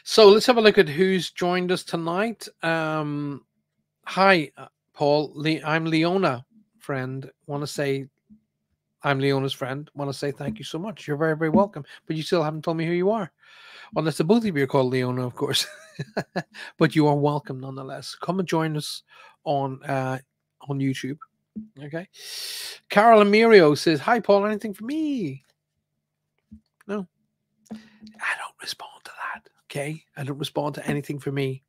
So let's have a look at who's joined us tonight. Hi, Paul. I'm Leona, friend. Want to say I'm Leona's friend. Want to say thank you so much. You're very, very welcome. But you still haven't told me who you are. Unless the both of you are called Leona, of course. But you are welcome nonetheless. Come and join us on YouTube. Okay. Carol Amirio says, "Hi Paul, anything for me?" No, I don't respond to that. Okay. I don't respond to anything for me.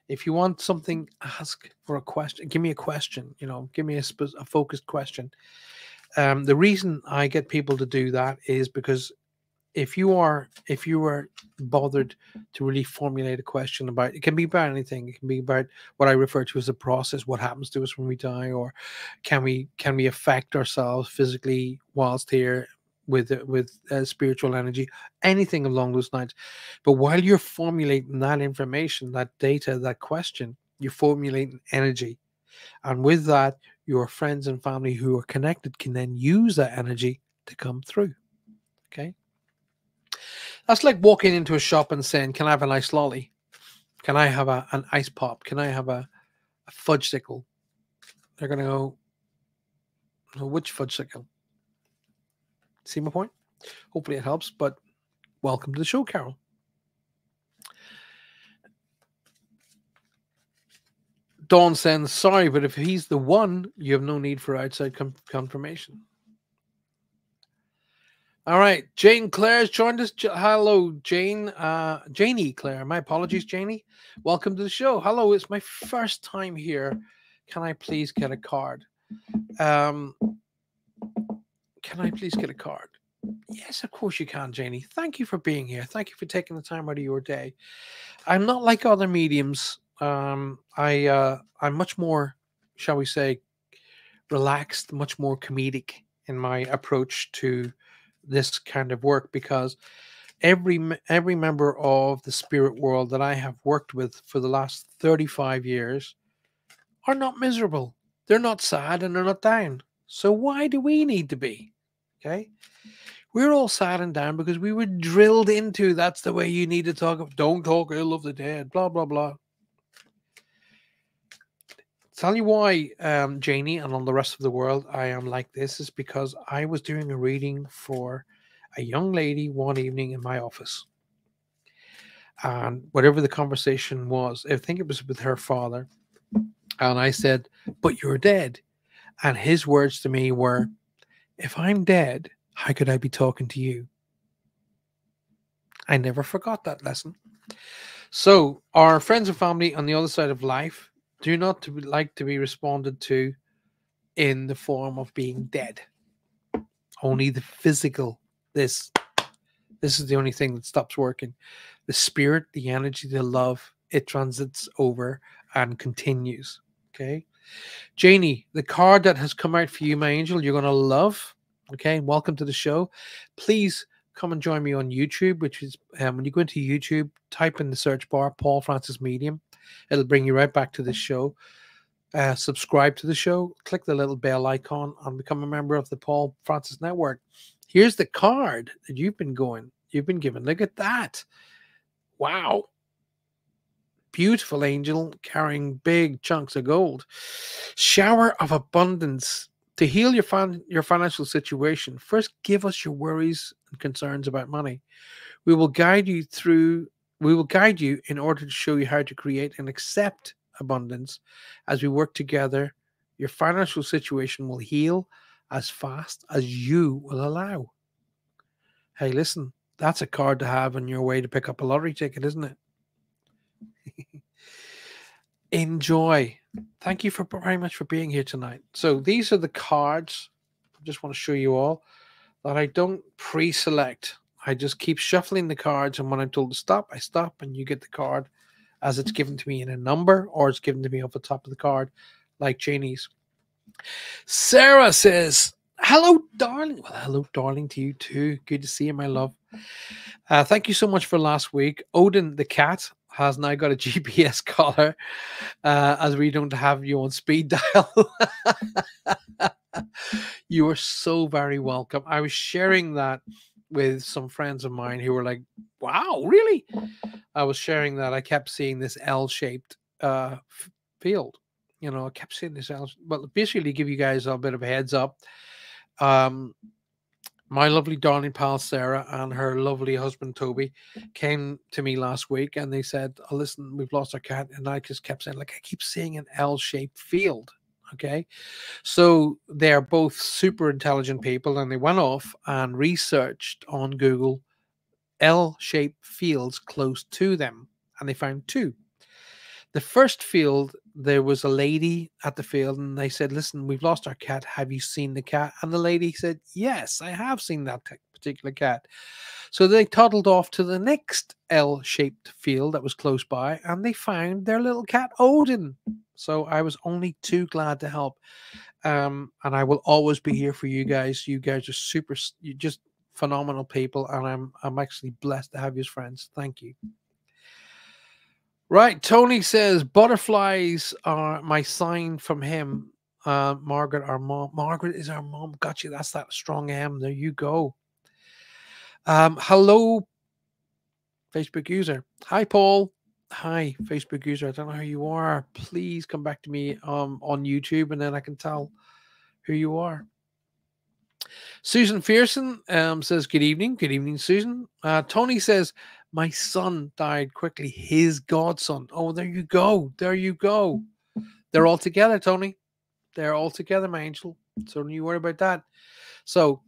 If you want something, ask for a question. Give me a question. Give me a focused question. The reason I get people to do that is because if you are bothered to really formulate a question about, it can be about anything. It can be about what I refer to as a process, what happens to us when we die, or can we affect ourselves physically whilst here with spiritual energy, anything along those lines. But while you're formulating that information, that data, that question, you're formulating energy, and with that, your friends and family who are connected can then use that energy to come through. Okay. That's like walking into a shop and saying, "Can I have an ice lolly? Can I have an ice pop? Can I have a fudgesicle?" They're going to go, "Oh, which fudgesicle?" See my point? Hopefully it helps, but welcome to the show, Carol. Dawn saying, "Sorry, but if he's the one, you have no need for outside confirmation." All right. Jane Claire's joined us. Hello, Jane. Janie Claire. My apologies, Janie. Welcome to the show. Hello, it's my first time here. Can I please get a card? Um, can I please get a card? Yes, of course you can, Janie. Thank you for being here. Thank you for taking the time out of your day. I'm not like other mediums. I'm much more, shall we say, relaxed, much more comedic in my approach to this kind of work, because every member of the spirit world that I have worked with for the last 35 years are not miserable. They're not sad and they're not down. So why do we need to be? Okay? We're all sad and down because we were drilled into, that's the way you need to talk. Don't talk ill of the dead, blah, blah, blah. Tell you why, Janie, and on the rest of the world, I am like this is because I was doing a reading for a young lady one evening in my office. And whatever the conversation was, I think it was with her father. And I said, "But you're dead." And his words to me were, "If I'm dead, how could I be talking to you?" I never forgot that lesson. So, our friends and family on the other side of life do not like to be responded to in the form of being dead. Only the physical, this is the only thing that stops working. The spirit, the energy, the love, it transits over and continues. Okay. Janie, the card that has come out for you, my angel, you're going to love. Okay. Welcome to the show. Please come and join me on YouTube, which is when you go into YouTube, type in the search bar, Paul Francis Medium. It'll bring you right back to the show. Subscribe to the show, click the little bell icon, and become a member of the Paul Francis Network. Here's the card that you've been given. Look at that. Wow. Beautiful angel carrying big chunks of gold. Shower of abundance. To heal your financial situation, first give us your worries and concerns about money. We will guide you in order to show you how to create and accept abundance. As we work together, your financial situation will heal as fast as you will allow. Hey, listen, that's a card to have on your way to pick up a lottery ticket, isn't it? Enjoy. Thank you very much for being here tonight. So these are the cards. I just want to show you all that I don't pre-select. I just keep shuffling the cards, and when I'm told to stop, I stop, and you get the card as it's given to me in a number, or it's given to me off the top of the card, like Janie's. Sarah says, "Hello, darling." Well, hello, darling, to you too. Good to see you, my love. Thank you so much for last week. Odin the cat has now got a GPS collar, as we don't have you on speed dial. You are so very welcome. I was sharing that with some friends of mine who were like, "Wow, really?" I was sharing that. I kept seeing this L-shaped field. I kept seeing this L. Well, basically, give you guys a bit of a heads up. Um, my lovely darling pal Sarah and her lovely husband Toby came to me last week and they said, oh, listen, we've lost our cat. And I just kept saying, like, I keep seeing an L-shaped field. Okay. So they're both super intelligent people and they went off and researched on Google L-shaped fields close to them. And they found two. The first field, there was a lady at the field and they said, listen, we've lost our cat. Have you seen the cat? And the lady said, yes, I have seen that particular cat. So they toddled off to the next L-shaped field that was close by and they found their little cat Odin. So I was only too glad to help. And I will always be here for you guys. You guys are super, you just phenomenal people. And I'm actually blessed to have you as friends. Thank you. Right. Tony says butterflies are my sign from him. Margaret, our mom. Margaret is our mom. Gotcha. That's that strong M. There you go. Hello, Facebook user. Hi, Paul. Hi, Facebook user. I don't know who you are. Please come back to me on YouTube and then I can tell who you are. Susan Fearson says, good evening. Good evening, Susan. Tony says, my son died quickly. His godson. Oh, there you go. There you go. They're all together, Tony. They're all together, my angel. So don't you worry about that. So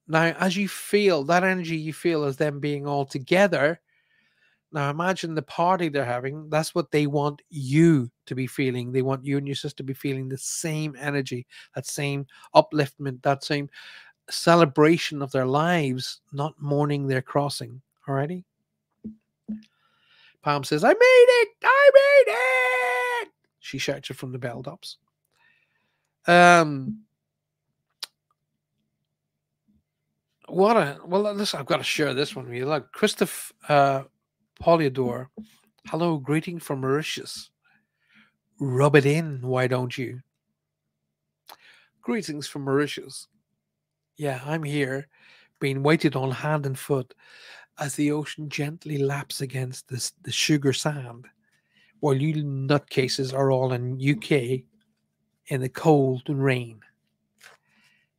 now, as you feel, that energy you feel as them being all together, now imagine the party they're having. That's what they want you to be feeling. They want you and your sister to be feeling the same energy, that same upliftment, that same celebration of their lives, not mourning their crossing. Alrighty? Pam says, I made it! I made it! She shouts it from the bell tops. Listen, I've got to share this one with you. Look, Christoph Poliador. Hello, greeting from Mauritius. Rub it in, why don't you? Greetings from Mauritius. Yeah, I'm here, being waited on hand and foot as the ocean gently laps against the sugar sand, while you nutcases are all in UK in the cold and rain.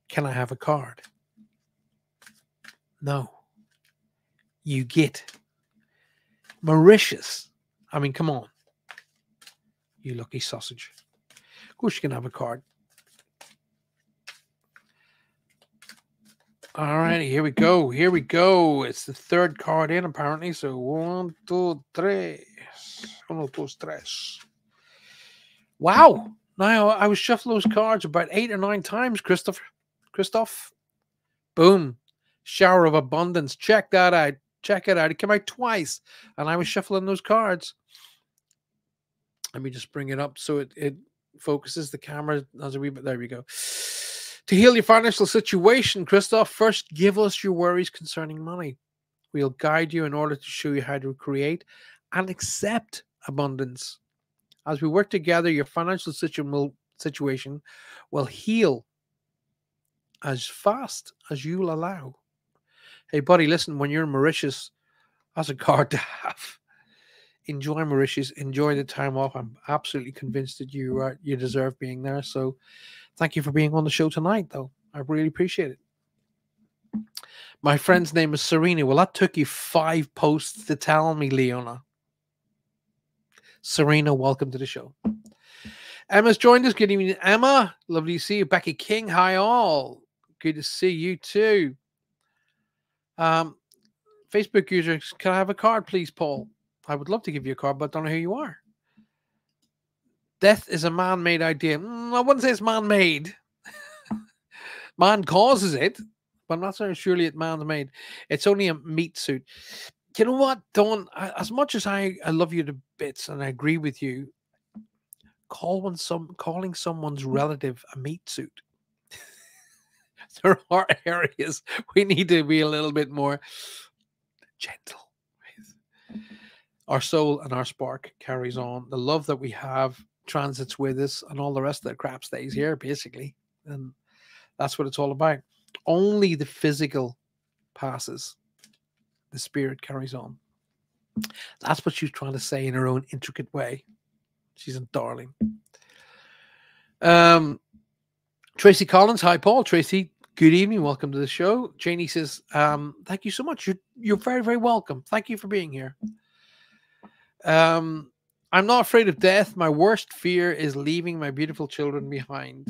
Can I have a card? No. You get Mauritius. I mean, come on. You lucky sausage. Of course you can have a card. All righty, here we go. Here we go. It's the third card in, apparently. So 1, 2, 3. 1, 2, 3. Wow. Now I was shuffling those cards about 8 or 9 times, Christoph. Boom. Shower of abundance. Check that out. Check it out. It came out twice. And I was shuffling those cards. Let me just bring it up so it focuses the camera as a wee bit. There we go. To heal your financial situation, Christoph, first give us your worries concerning money. We'll guide you in order to show you how to create and accept abundance. As we work together, your financial situation will heal as fast as you'll allow. Hey, buddy, listen, when you're in Mauritius, that's a card to have. Enjoy Mauritius. Enjoy the time off. I'm absolutely convinced that you deserve being there. So thank you for being on the show tonight, though. I really appreciate it. My friend's name is Serena. Well, that took you 5 posts to tell me, Leona. Serena, welcome to the show. Emma's joined us. Good evening, Emma. Lovely to see you. Becky King, hi all. Good to see you too. Facebook users, can I have a card, please, Paul? I would love to give you a card, but I don't know who you are. Death is a man-made idea. I wouldn't say it's man-made. Man causes it, but I'm not saying surely it's man-made. It's only a meat suit. You know what, Dawn? As much as I love you to bits and I agree with you, calling someone's relative a meat suit. There are areas we need to be a little bit more gentle with. Our soul and our spark carries on. The love that we have transits with us, and all the rest of the crap stays here, basically. And that's what it's all about. Only the physical passes. The spirit carries on. That's what she's trying to say in her own intricate way. She's a darling. Tracy Collins. Hi, Paul. Tracy, Good evening. Welcome to the show. Janie says, thank you so much. You're very, very welcome. Thank you for being here. Um, I'm not afraid of death. My worst fear is leaving my beautiful children behind.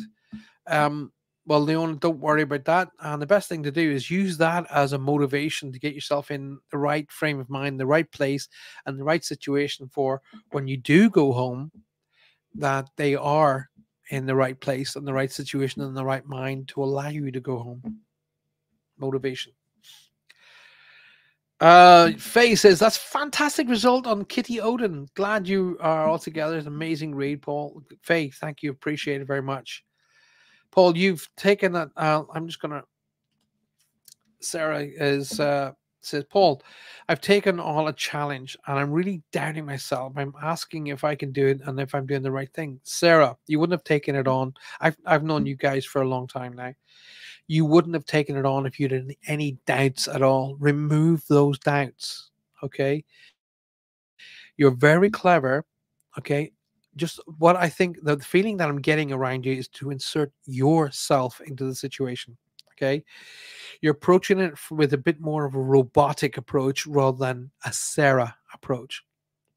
Um, well, Leon, don't worry about that. And the best thing to do is use that as a motivation to get yourself in the right frame of mind, the right place, and the right situation for when you do go home, that they are in the right place and the right situation and the right mind to allow you to go home. Motivation. Faye says that's fantastic result on Kitty Odin. Glad you are all together. It's an amazing read, Paul. Faye, thank you. Appreciate it very much. Paul, you've taken that. I'm just gonna. Sarah is says, Paul, I've taken on a challenge and I'm really doubting myself. I'm asking if I can do it and if I'm doing the right thing. Sarah, you wouldn't have taken it on. I've known you guys for a long time now. You wouldn't have taken it on if you had any doubts at all. Remove those doubts. Okay. You're very clever. Okay. Just what I think the feeling that I'm getting around you is to insert yourself into the situation. Okay. You're approaching it with a bit more of a robotic approach rather than a Sarah approach.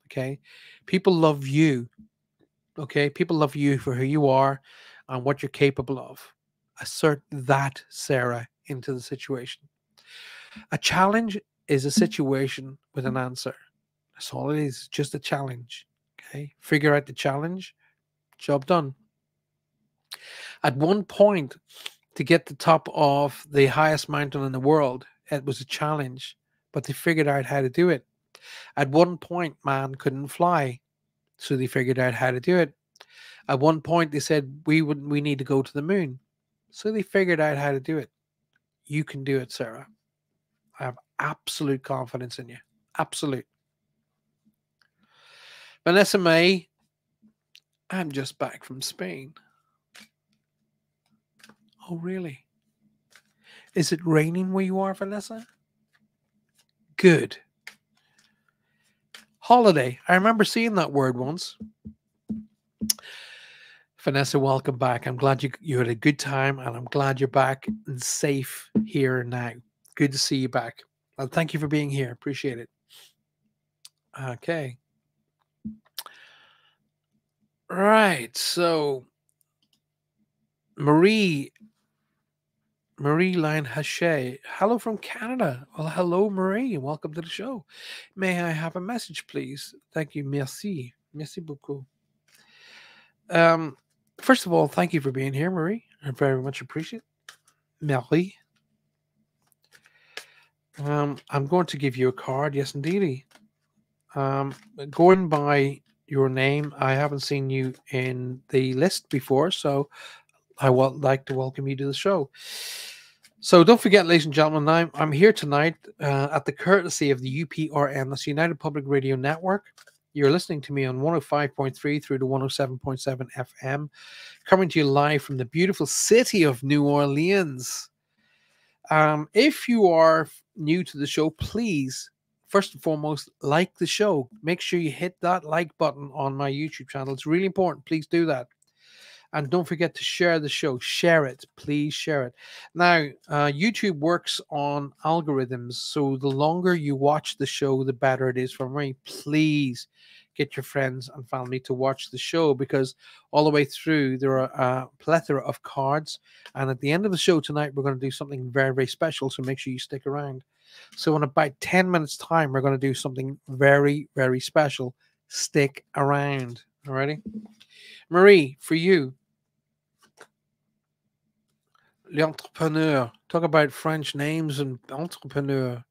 Okay. People love you. Okay. People love you for who you are and what you're capable of. Assert that Sarah into the situation. A challenge is a situation with an answer. That's all it is, just a challenge. Okay. Figure out the challenge, job done. At one point, to get the top of the highest mountain in the world, it was a challenge, but they figured out how to do it. At one point, man couldn't fly, so they figured out how to do it. At one point, they said we need to go to the moon, so they figured out how to do it. You can do it, Sarah. I have absolute confidence in you. Absolute. Vanessa May, I'm just back from Spain. Oh, really? Is it raining where you are, Vanessa? Good. Holiday. I remember seeing that word once. Vanessa, welcome back. I'm glad you had a good time and I'm glad you're back and safe here now. Good to see you back. Well, thank you for being here. Appreciate it. Okay. Right. So Marie Line Hache. Hello from Canada. Well, hello, Marie. Welcome to the show. May I have a message, please? Thank you. Merci. Merci beaucoup. First of all, thank you for being here, Marie. I very much appreciate it. Merci. I'm going to give you a card. Yes, indeedy. Going by your name, I haven't seen you in the list before, so I would like to welcome you to the show. So don't forget, ladies and gentlemen, I'm here tonight at the courtesy of the UPRN, that's United Public Radio Network. You're listening to me on 105.3 through to 107.7 FM, coming to you live from the beautiful city of New Orleans. If you are new to the show, please, first and foremost, like the show. Make sure you hit that like button on my YouTube channel. It's really important. Please do that. And don't forget to share the show. Share it. Please share it. Now, YouTube works on algorithms. So the longer you watch the show, the better it is for me. Please get your friends and family to watch the show because all the way through, there are a plethora of cards. And at the end of the show tonight, we're going to do something very, very special. So make sure you stick around. So in about 10 minutes' time, we're going to do something very, very special. Stick around. Alrighty? Marie, for you, l'entrepreneur. Talk about French names and entrepreneur.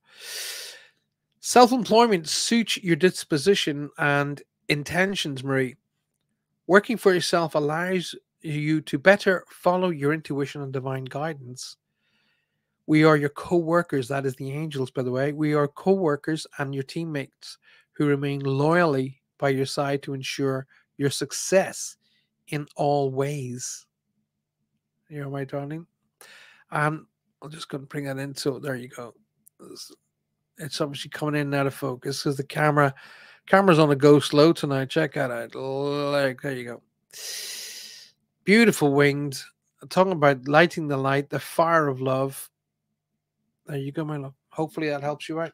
Self-employment suits your disposition and intentions, Marie. Working for yourself allows you to better follow your intuition and divine guidance. We are your co-workers. That is the angels, by the way. We are co-workers and your teammates who remain loyally by your side to ensure your success in all ways. You're my darling. And I'm just going to bring that in. So there you go. It's obviously coming in and out of focus because the camera's on a go slow tonight. Check that out. Like, there you go. Beautiful winged. talking about lighting the light, the fire of love. There you go, my love. Hopefully that helps you out.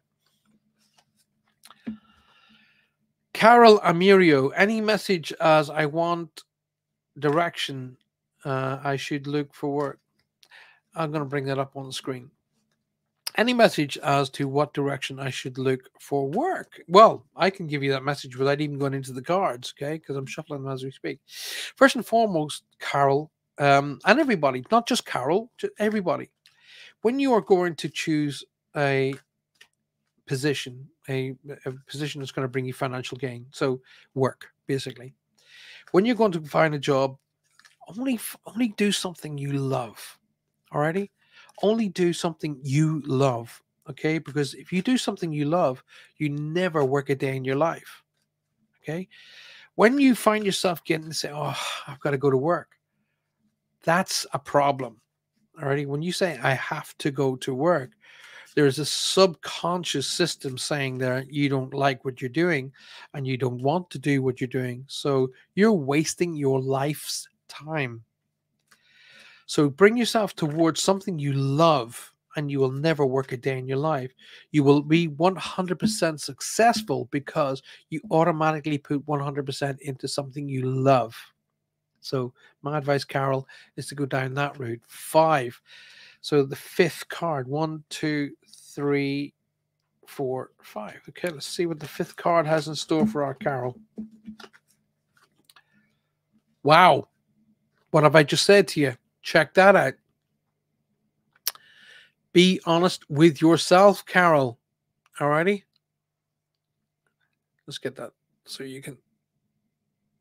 Carol Amirio, any message as I want direction I should look for work? I'm going to bring that up on the screen. Any message as to what direction I should look for work? Well, I can give you that message without even going into the cards, okay? Because I'm shuffling them as we speak. First and foremost, Carol, and everybody, not just Carol, just everybody. When you are going to choose a position, a position that's going to bring you financial gain, so work, basically. When you're going to find a job, only do something you love. Alrighty? Only do something you love. Okay? Because if you do something you love, you never work a day in your life. Okay? When you find yourself getting to say, oh, I've got to go to work, that's a problem. Alrighty? When you say I have to go to work, there's a subconscious system saying that you don't like what you're doing and you don't want to do what you're doing. So you're wasting your life's time. So bring yourself towards something you love and you will never work a day in your life. You will be 100% successful because you automatically put 100% into something you love. So my advice, Carol, is to go down that route. 5. So the 5th card, 1, 2, 3, 4, 5. Okay, let's see what the 5th card has in store for our Carol. Wow. What have I just said to you? Check that out. Be honest with yourself, Carol. Alrighty? Let's get that so you can.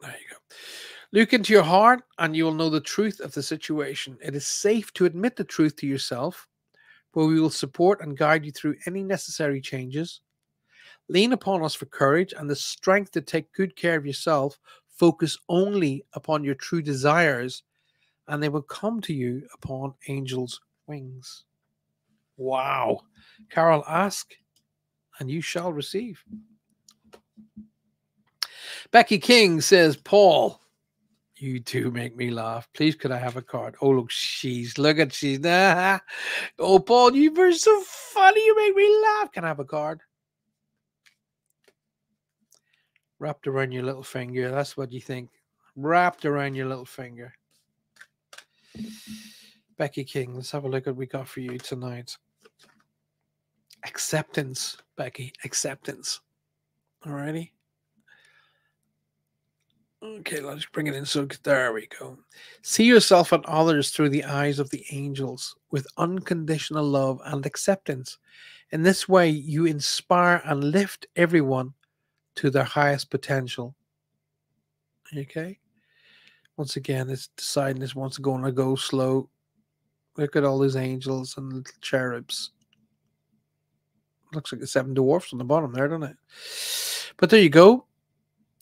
There you go. Look into your heart and you will know the truth of the situation. It is safe to admit the truth to yourself, but we will support and guide you through any necessary changes. Lean upon us for courage and the strength to take good care of yourself. Focus only upon your true desires, and they will come to you upon angels' wings. Wow. Carol, ask, and you shall receive. Becky King says, Paul, you two make me laugh. Please, could I have a card? Oh, look, look at she's. Oh, Paul, you were so funny. You make me laugh. Can I have a card? Wrapped around your little finger. That's what you think. Wrapped around your little finger. Becky King, let's have a look at what we got for you tonight. Acceptance, Becky. Acceptance. Alrighty. Okay, let's bring it in. So there we go. See yourself and others through the eyes of the angels with unconditional love and acceptance. In this way, you inspire and lift everyone to their highest potential. Okay? Once again, it's deciding this wants to go slow. Look at all these angels and little cherubs. Looks like the 7 dwarfs on the bottom there, doesn't it? But there you go.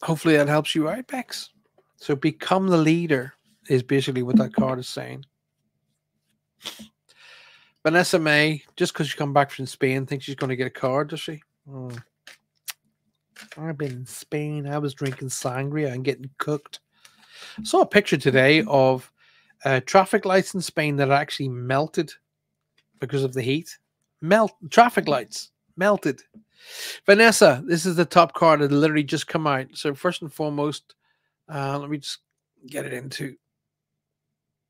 Hopefully that helps you out, Bex. So become the leader is basically what that card is saying. Vanessa May, just because she come back from Spain, thinks she's going to get a card, does she? I've been in Spain. I was drinking sangria and getting cooked. I saw a picture today of traffic lights in Spain that are actually melted because of the heat. Traffic lights melted. Vanessa, this is the top card that literally just come out. So first and foremost, let me just get it into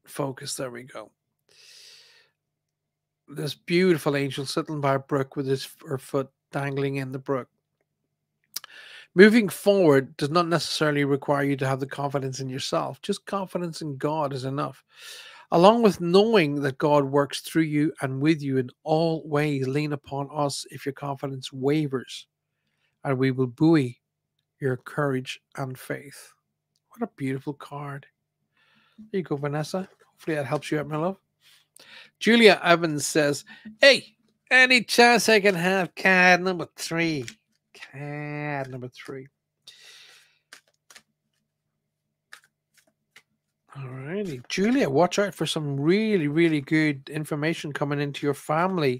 focus. There we go. This beautiful angel sitting by a brook with her foot dangling in the brook. Moving forward does not necessarily require you to have the confidence in yourself. Just confidence in God is enough. Along with knowing that God works through you and with you in all ways, lean upon us if your confidence wavers, and we will buoy your courage and faith. What a beautiful card. There you go, Vanessa. Hopefully that helps you out, my love. Julia Evans says, hey, any chance I can have card number 3? Card number 3. Alrighty. Julia, watch out for some really, really good information coming into your family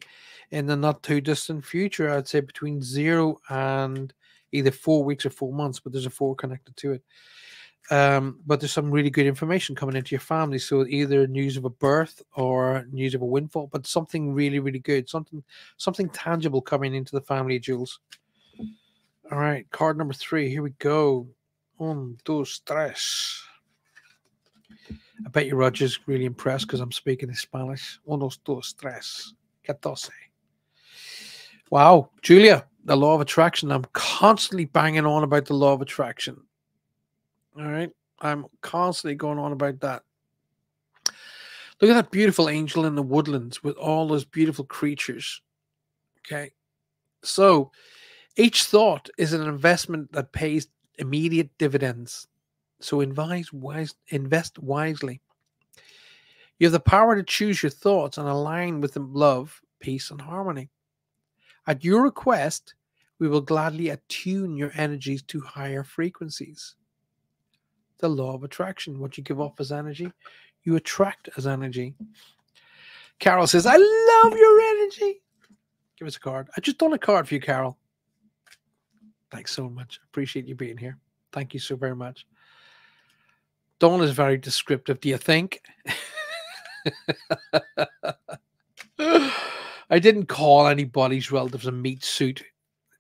in the not too distant future. I'd say between 0 and either 4 weeks or 4 months, but there's a 4 connected to it. But there's some really good information coming into your family. So either news of a birth or news of a windfall, but something really, really good, something tangible coming into the family, Jules. All right, card number 3. Here we go. Un, dos, tres. I bet you Roger's really impressed because I'm speaking in Spanish. Uno, dos, tres. 14. Wow, Julia, the law of attraction. I'm constantly banging on about the law of attraction. All right, I'm constantly going on about that. Look at that beautiful angel in the woodlands with all those beautiful creatures. Okay, so each thought is an investment that pays immediate dividends. So invest wisely. You have the power to choose your thoughts and align with them love, peace, and harmony. At your request, we will gladly attune your energies to higher frequencies. The law of attraction. What you give off as energy, you attract as energy. Carol says, I love your energy. Give us a card. I just done a card for you, Carol. Thanks so much. Appreciate you being here. Thank you so very much. Dawn is very descriptive. Do you think? I didn't call anybody's relatives a meat suit. It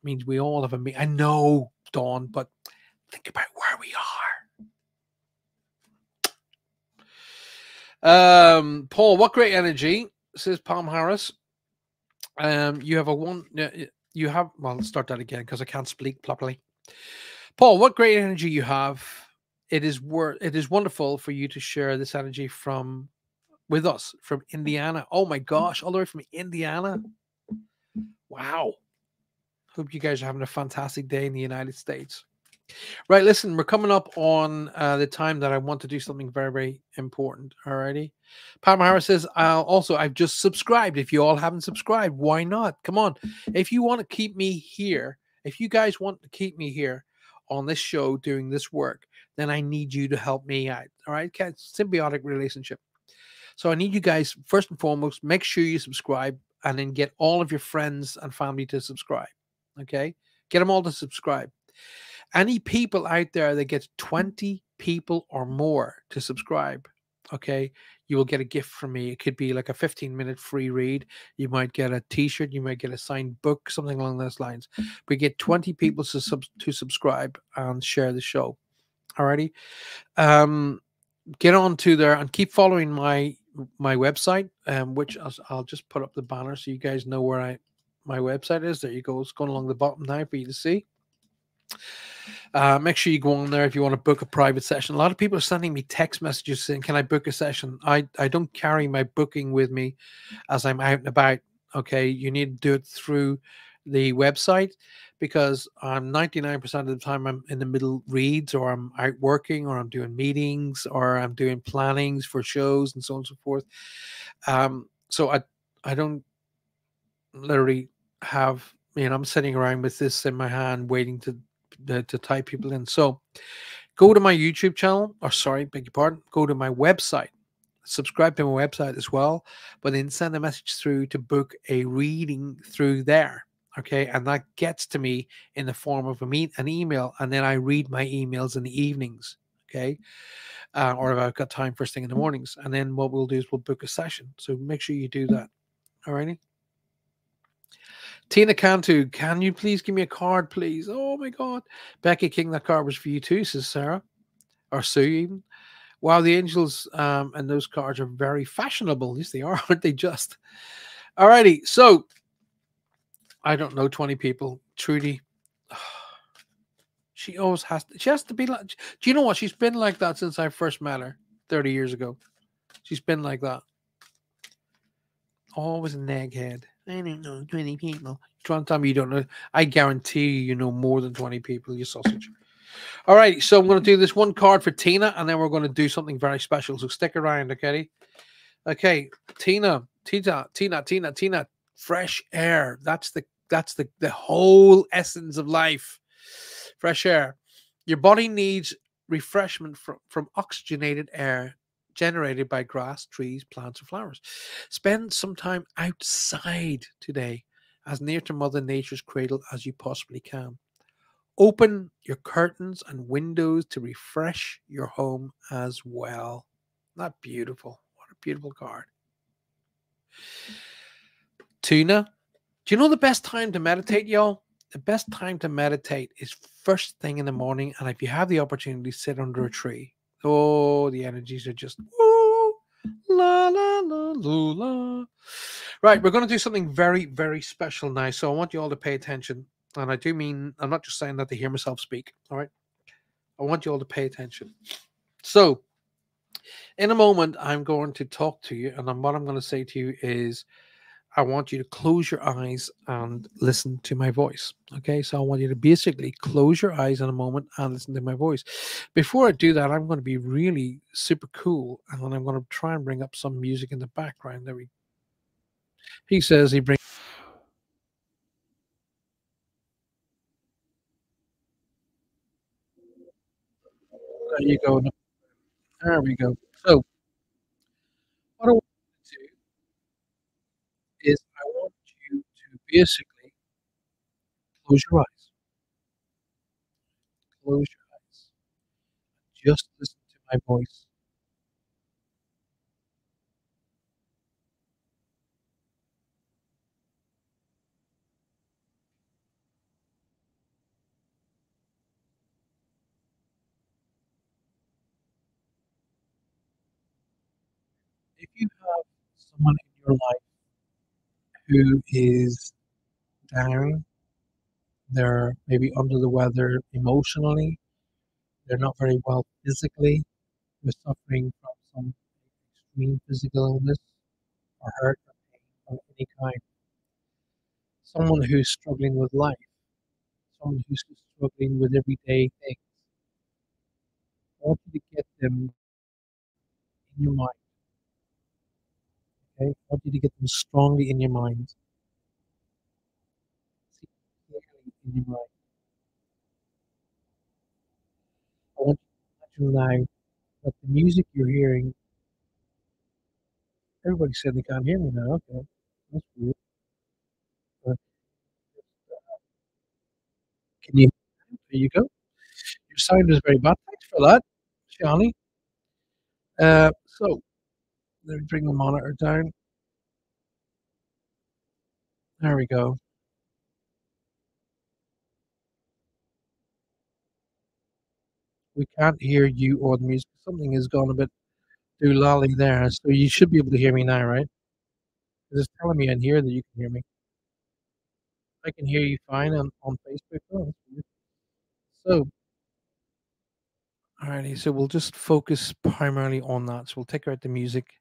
means we all have a meat. I know, Dawn, but think about where we are. Paul, what great energy, says Palm Harris. You have a one. You have. Well, let's start that again because I can't speak properly. Paul, what great energy you have. It is wonderful for you to share this energy with us from Indiana. Oh my gosh, all the way from Indiana. Wow. Hope you guys are having a fantastic day in the United States. Right, listen, we're coming up on the time that I want to do something very, very important. Alrighty. Pam Harris says, I've just subscribed. If you all haven't subscribed, why not? Come on. If you want to keep me here, if you guys want to keep me here on this show doing this work, then I need you to help me out. All right. Symbiotic relationship. So I need you guys, first and foremost, make sure you subscribe and then get all of your friends and family to subscribe. Okay. Get them all to subscribe. Any people out there that gets 20 people or more to subscribe, okay, you will get a gift from me. It could be like a 15-minute free read. You might get a t-shirt. You might get a signed book, something along those lines. We get 20 people to subscribe and share the show. Alrighty. Get on to there and keep following my website, which I'll just put up the banner so you guys know where my website is. There you go. It's going along the bottom now for you to see. Make sure you go on there if you want to book a private session. A lot of people are sending me text messages saying, can I book a session? I don't carry my booking with me as I'm out and about. Okay, you need to do it through the website because I'm 99% of the time I'm in the middle reads, or I'm out working, or I'm doing meetings, or I'm doing plannings for shows and so on and so forth. So I don't literally have, I'm sitting around with this in my hand waiting to type people in. So go to my YouTube channel, or sorry, beg your pardon, go to my website, subscribe to my website as well, but then send a message through to book a reading through there. Okay. And that gets to me in the form of an email. And then I read my emails in the evenings. Okay. Or if I've got time first thing in the mornings. And then what we'll do is we'll book a session. So make sure you do that. All righty. Tina Cantu, can you please give me a card, please? Oh my God. Becky King, that card was for you too, says Sarah. Or Sue even. Wow, the angels and those cards are very fashionable. Yes, they are, aren't they just? Alrighty, so I don't know 20 people. Trudy. She always has to be like, do you know what? She's been like that since I first met her 30 years ago. She's been like that. Always a naghead. I don't know 20 people. Trying to tell me you don't know. I guarantee you know more than 20 people, you sausage. All right, so I'm going to do this one card for Tina, and then we're going to do something very special. So stick around, okay? Okay, Tina. Fresh air. That's the whole essence of life. Fresh air. Your body needs refreshment from oxygenated air generated by grass, trees, plants, and flowers. Spend some time outside today, as near to Mother Nature's cradle as you possibly can. Open your curtains and windows to refresh your home as well. Not beautiful. What a beautiful card. Tuna, do you know the best time to meditate, y'all? The best time to meditate is first thing in the morning. And if you have the opportunity, sit under a tree. Oh, the energies are just woo, la la la la la. Right, we're going to do something very, very special now. So I want you all to pay attention. And I do mean, I'm not just saying that to hear myself speak. All right. I want you all to pay attention. So, in a moment, I'm going to talk to you. And what I'm going to say to you is, I want you to close your eyes and listen to my voice. Okay, so I want you to basically close your eyes in a moment and listen to my voice. Before I do that, I'm going to be really super cool, and then I'm going to try and bring up some music in the background. He says he brings. There you go. There we go. So what I want you to do is I want you to basically close your eyes. Close your eyes. Just listen to my voice. If you have someone in your life who is down, they're maybe under the weather emotionally, they're not very well physically, they're suffering from some extreme physical illness or hurt or pain of any kind. Someone who's struggling with life, someone who's struggling with everyday things. I want you to get them in your mind, okay? I want you to get them strongly in your mind. See them clearly in your mind. I want you to imagine now that the music you're hearing, everybody said they can't hear me now. Okay, that's weird. Uh, can you? There you go. Your sound is very bad. Thanks for that, Johnny. So let me bring the monitor down. There we go. We can't hear you or the music. Something has gone a bit doolally there. So you should be able to hear me now, right? 'Cause it's telling me in here that you can hear me. I can hear you fine on Facebook. Oh, that's weird. So, alrighty. So we'll just focus primarily on that. So we'll take out the music.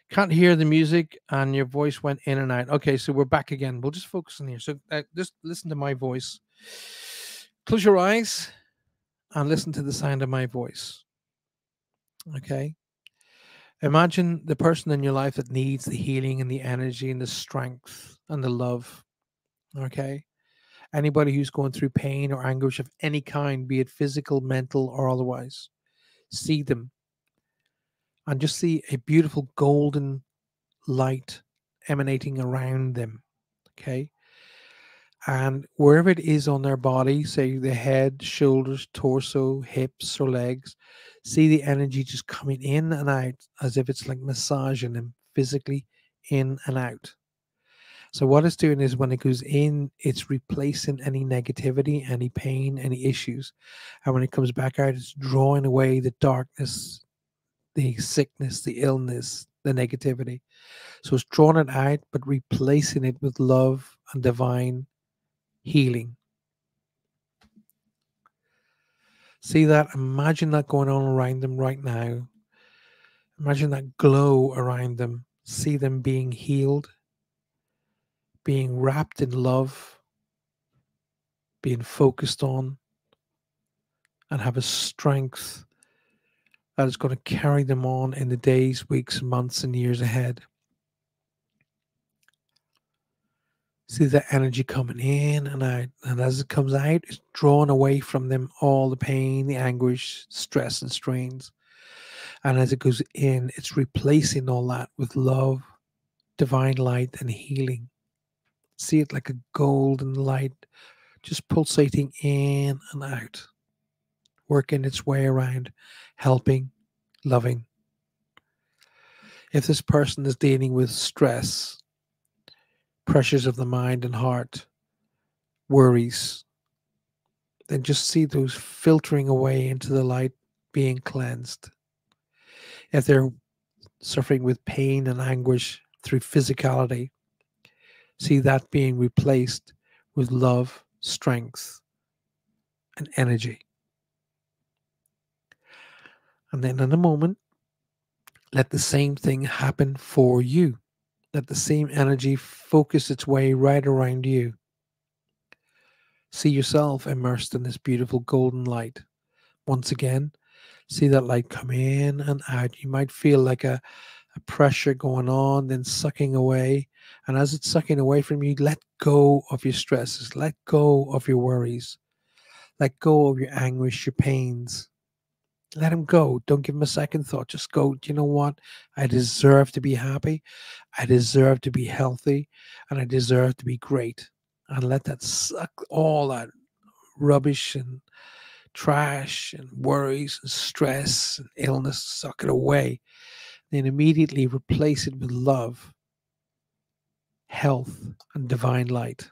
Can't hear the music, and your voice went in and out. Okay, so we're back again. We'll just focus on here. So just listen to my voice. Close your eyes and listen to the sound of my voice. Okay. Imagine the person in your life that needs the healing and the energy and the strength and the love. Okay. Anybody who's going through pain or anguish of any kind, be it physical, mental, or otherwise, see them and just see a beautiful golden light emanating around them. Okay. And wherever it is on their body, say the head, shoulders, torso, hips, or legs, see the energy just coming in and out as if it's like massaging them physically in and out. So, what it's doing is when it goes in, it's replacing any negativity, any pain, any issues. And when it comes back out, it's drawing away the darkness, the sickness, the illness, the negativity. So, it's drawing it out, but replacing it with love and divine healing. See that? Imagine that going on around them right now. Imagine that glow around them. See them being healed, being wrapped in love, being focused on, and have a strength that is going to carry them on in the days, weeks, months, and years ahead. See that energy coming in and out. And as it comes out, it's drawing away from them all the pain, the anguish, stress, and strains. And as it goes in, it's replacing all that with love, divine light, and healing. See it like a golden light just pulsating in and out, working its way around, helping, loving. If this person is dealing with stress, pressures of the mind and heart, worries, then just see those filtering away into the light, being cleansed. If they're suffering with pain and anguish through physicality, see that being replaced with love, strength, and energy. And then in a moment, let the same thing happen for you. Let the same energy focus its way right around you. See yourself immersed in this beautiful golden light. Once again, see that light come in and out. You might feel like a pressure going on, then sucking away. And as it's sucking away from you, let go of your stresses, let go of your worries, let go of your anguish, your pains. Let them go. Don't give them a second thought. Just go, "Do you know what? I deserve to be happy. I deserve to be healthy. And I deserve to be great." And let that suck all that rubbish and trash and worries and stress and illness, suck it away. Then immediately replace it with love, health, and divine light.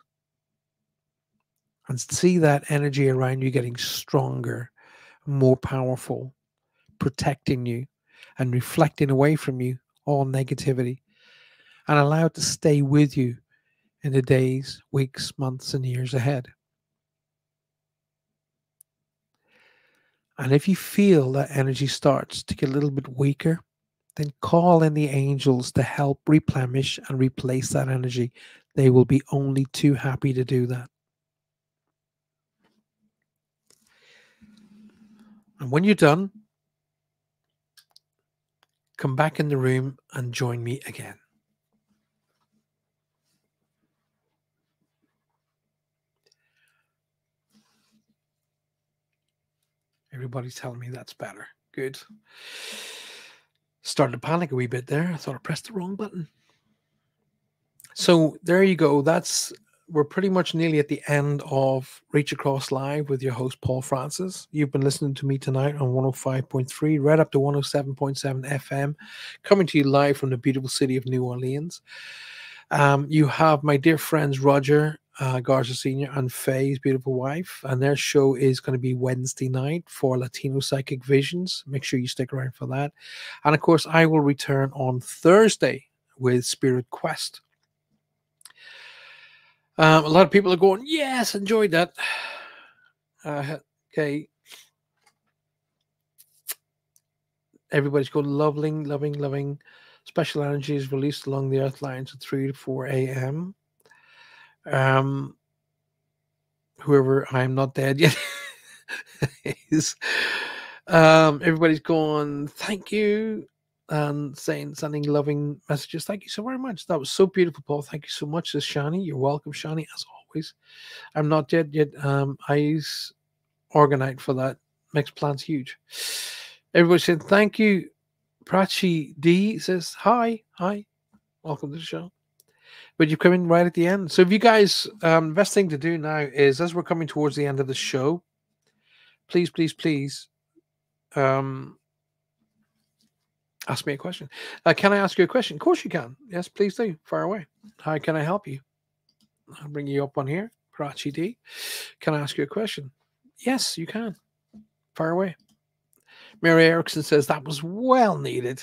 And see that energy around you getting stronger, more powerful, protecting you and reflecting away from you all negativity, and allow it to stay with you in the days, weeks, months, and years ahead. And if you feel that energy starts to get a little bit weaker, then call in the angels to help replenish and replace that energy. They will be only too happy to do that. And when you're done, come back in the room and join me again. Everybody's telling me that's better. Good. Started to panic a wee bit there. I thought I pressed the wrong button. So there you go. We're pretty much nearly at the end of Reach Across Live with your host, Paul Francis. You've been listening to me tonight on 105.3, right up to 107.7 FM, coming to you live from the beautiful city of New Orleans. You have my dear friends Roger Garza Sr. and Faye's beautiful wife, and their show is going to be Wednesday night for Latino Psychic Visions. Make sure you stick around for that. And of course, I will return on Thursday with Spirit Quest. A lot of people are going, yes, enjoyed that. Okay. Everybody's going, loving, loving, loving. Special energy is released along the earth lines at 3 to 4 a.m. Whoever, I'm not dead yet, is, everybody's going, thank you, and sending loving messages. Thank you so very much. That was so beautiful, Paul. Thank you so much, says Shani. You're welcome, Shani, as always. I'm not dead yet. Eyes organite for that. Makes plans huge. Everybody said thank you. Prachi D says hi, welcome to the show. But you come in right at the end. So if you guys, best thing to do now is, as we're coming towards the end of the show, please, ask me a question. Can I ask you a question? Of course you can. Yes, please do. Fire away. How can I help you? I'll bring you up on here. Prachi D. Can I ask you a question? Yes, you can. Fire away. Mary Erickson says that was well needed.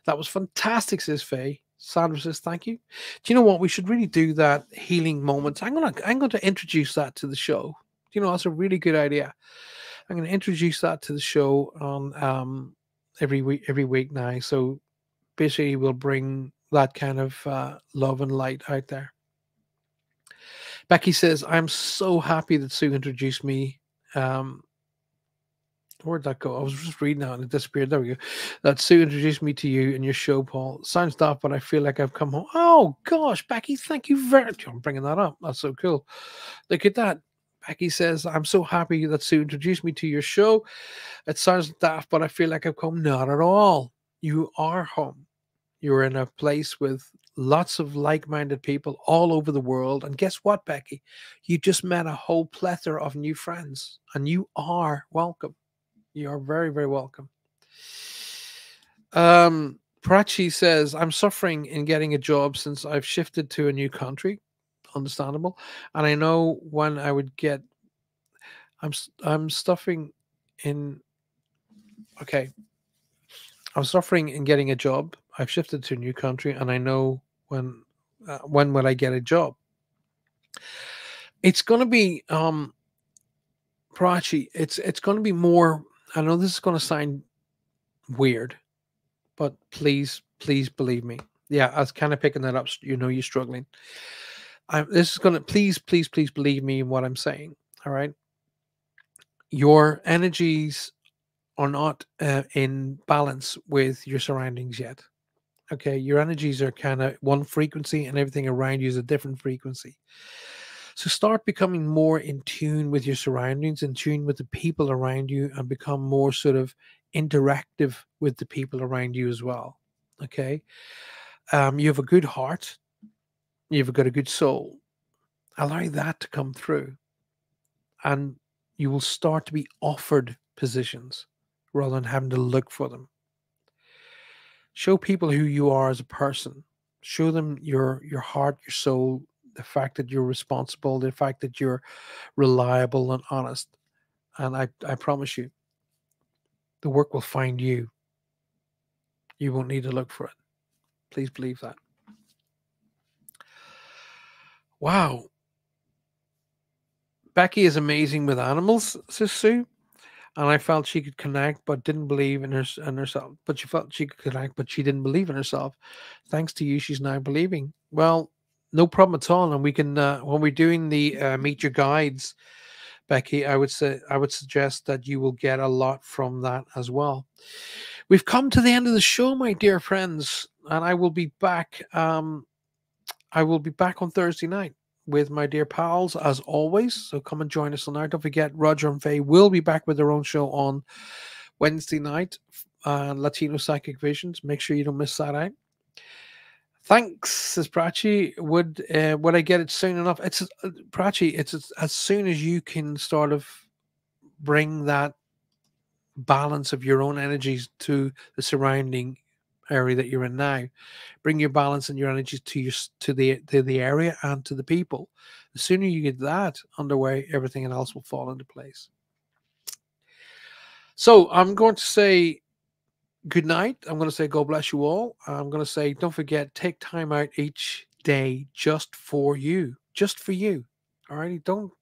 That was fantastic, says Faye. Sandra says thank you. Do you know what? We should really do that healing moment. I'm going to introduce that to the show. Do you know, that's a really good idea. I'm going to introduce that to the show on every week now. So basically, we'll bring that kind of love and light out there. Becky says, I'm so happy that Sue introduced me. Where'd that go? I was just reading that and it disappeared. There we go. That Sue introduced me to you and your show, Paul. Sounds daft, but I feel like I've come home. Oh, gosh, Becky, thank you very much. I'm bringing that up. That's so cool. Look at that. Becky says, I'm so happy that Sue introduced me to your show. It sounds daft, but I feel like I've come. Not at all. You are home. You're in a place with lots of like-minded people all over the world. And guess what, Becky? You just met a whole plethora of new friends, and you are welcome. You are very, very welcome. Prachi says, I'm suffering in getting a job since I've shifted to a new country. Understandable. And I know when I would get, I'm stuffing in, okay. I'm suffering in getting a job. I've shifted to a new country, and I know when will I get a job? It's going to be Prachi. It's going to be more. I know this is going to sound weird, but please believe me. Yeah, I was kind of picking that up. You know, you're struggling. This is going to please believe me in what I'm saying. All right, your energies are not in balance with your surroundings yet. Okay, your energies are kind of one frequency, and everything around you is a different frequency. So start becoming more in tune with your surroundings, in tune with the people around you, and become more sort of interactive with the people around you as well. Okay, you have a good heart, you've got a good soul. Allow that to come through, and you will start to be offered positions rather than having to look for them. Show people who you are as a person. Show them your heart, your soul, the fact that you're responsible, the fact that you're reliable and honest. And I promise you, the work will find you. You won't need to look for it. Please believe that. Wow. Becky is amazing with animals, says Sue. And I felt she could connect, but didn't believe in herself. But she felt she could connect, but she didn't believe in herself. Thanks to you, she's now believing. Well, no problem at all. And we can when we're doing the meet your guides, Becky, I would suggest that you will get a lot from that as well. We've come to the end of the show, my dear friends, and I will be back. I will be back on Thursday night with my dear pals as always. So come and join us on there. Don't forget, Roger and Faye will be back with their own show on Wednesday night. Latino Psychic Visions. Make sure you don't miss that out. Thanks, says Prachi. Would I get it soon enough? It's Prachi. It's as soon as you can sort of bring that balance of your own energies to the surrounding area that you're in now. Bring your balance and your energies to the area and to the people. The sooner you get that underway, everything else will fall into place. So I'm going to say good night. I'm going to say God bless you all. I'm going to say don't forget, take time out each day just for you. Just for you. All right. Don't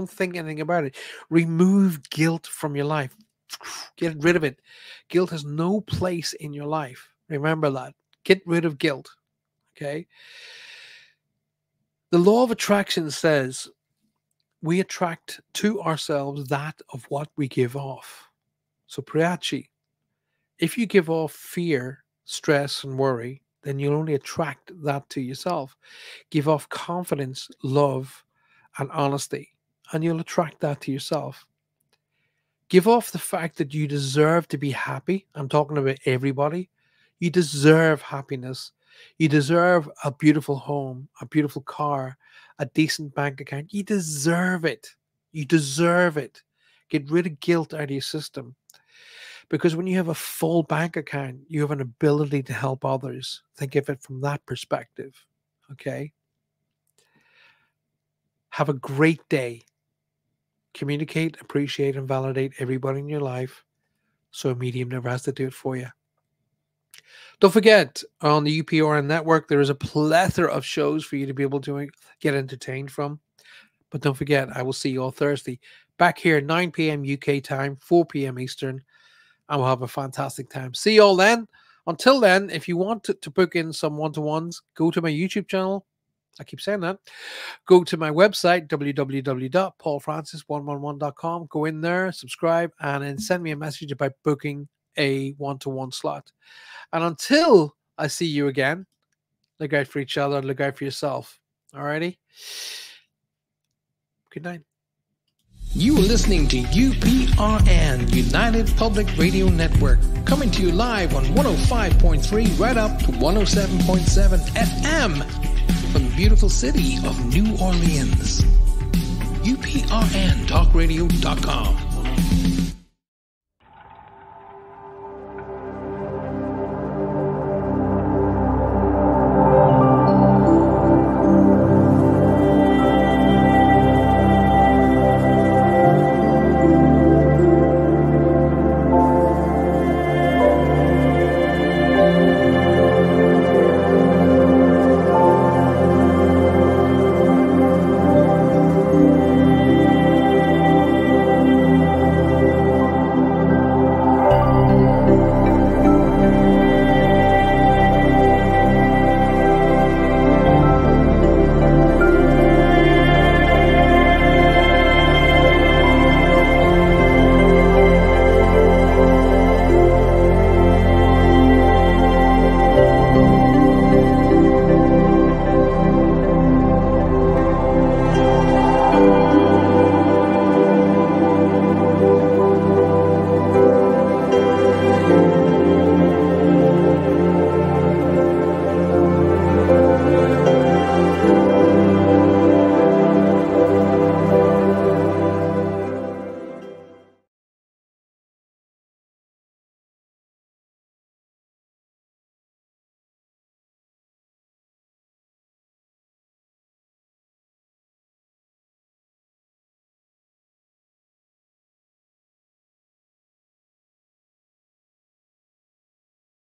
think anything about it. Remove guilt from your life. Get rid of it. Guilt has no place in your life. Remember that. Get rid of guilt. Okay. The law of attraction says we attract to ourselves that of what we give off. So, Priyachi, if you give off fear, stress, and worry, then you'll only attract that to yourself. Give off confidence, love, and honesty, and you'll attract that to yourself. Give off the fact that you deserve to be happy. I'm talking about everybody. You deserve happiness. You deserve a beautiful home, a beautiful car, a decent bank account. You deserve it. You deserve it. Get rid of guilt out of your system. Because when you have a full bank account, you have an ability to help others. Think of it from that perspective. Okay. Have a great day. Communicate, appreciate, and validate everybody in your life so a medium never has to do it for you. Don't forget, on the UPRN network, there is a plethora of shows for you to be able to get entertained from. But don't forget, I will see you all Thursday back here, 9 p.m. UK time, 4 p.m. Eastern, and we'll have a fantastic time. See you all then. Until then, if you want to book in some one-to-ones, go to my YouTube channel. I keep saying that. Go to my website, www.paulfrancis111.com. Go in there, subscribe, and then send me a message about booking a one-to-one slot. And until I see you again, look out for each other, look out for yourself. Alrighty? Good night. You are listening to UPRN, United Public Radio Network, coming to you live on 105.3 right up to 107.7 FM from the beautiful city of New Orleans. UPRNtalkradio.com.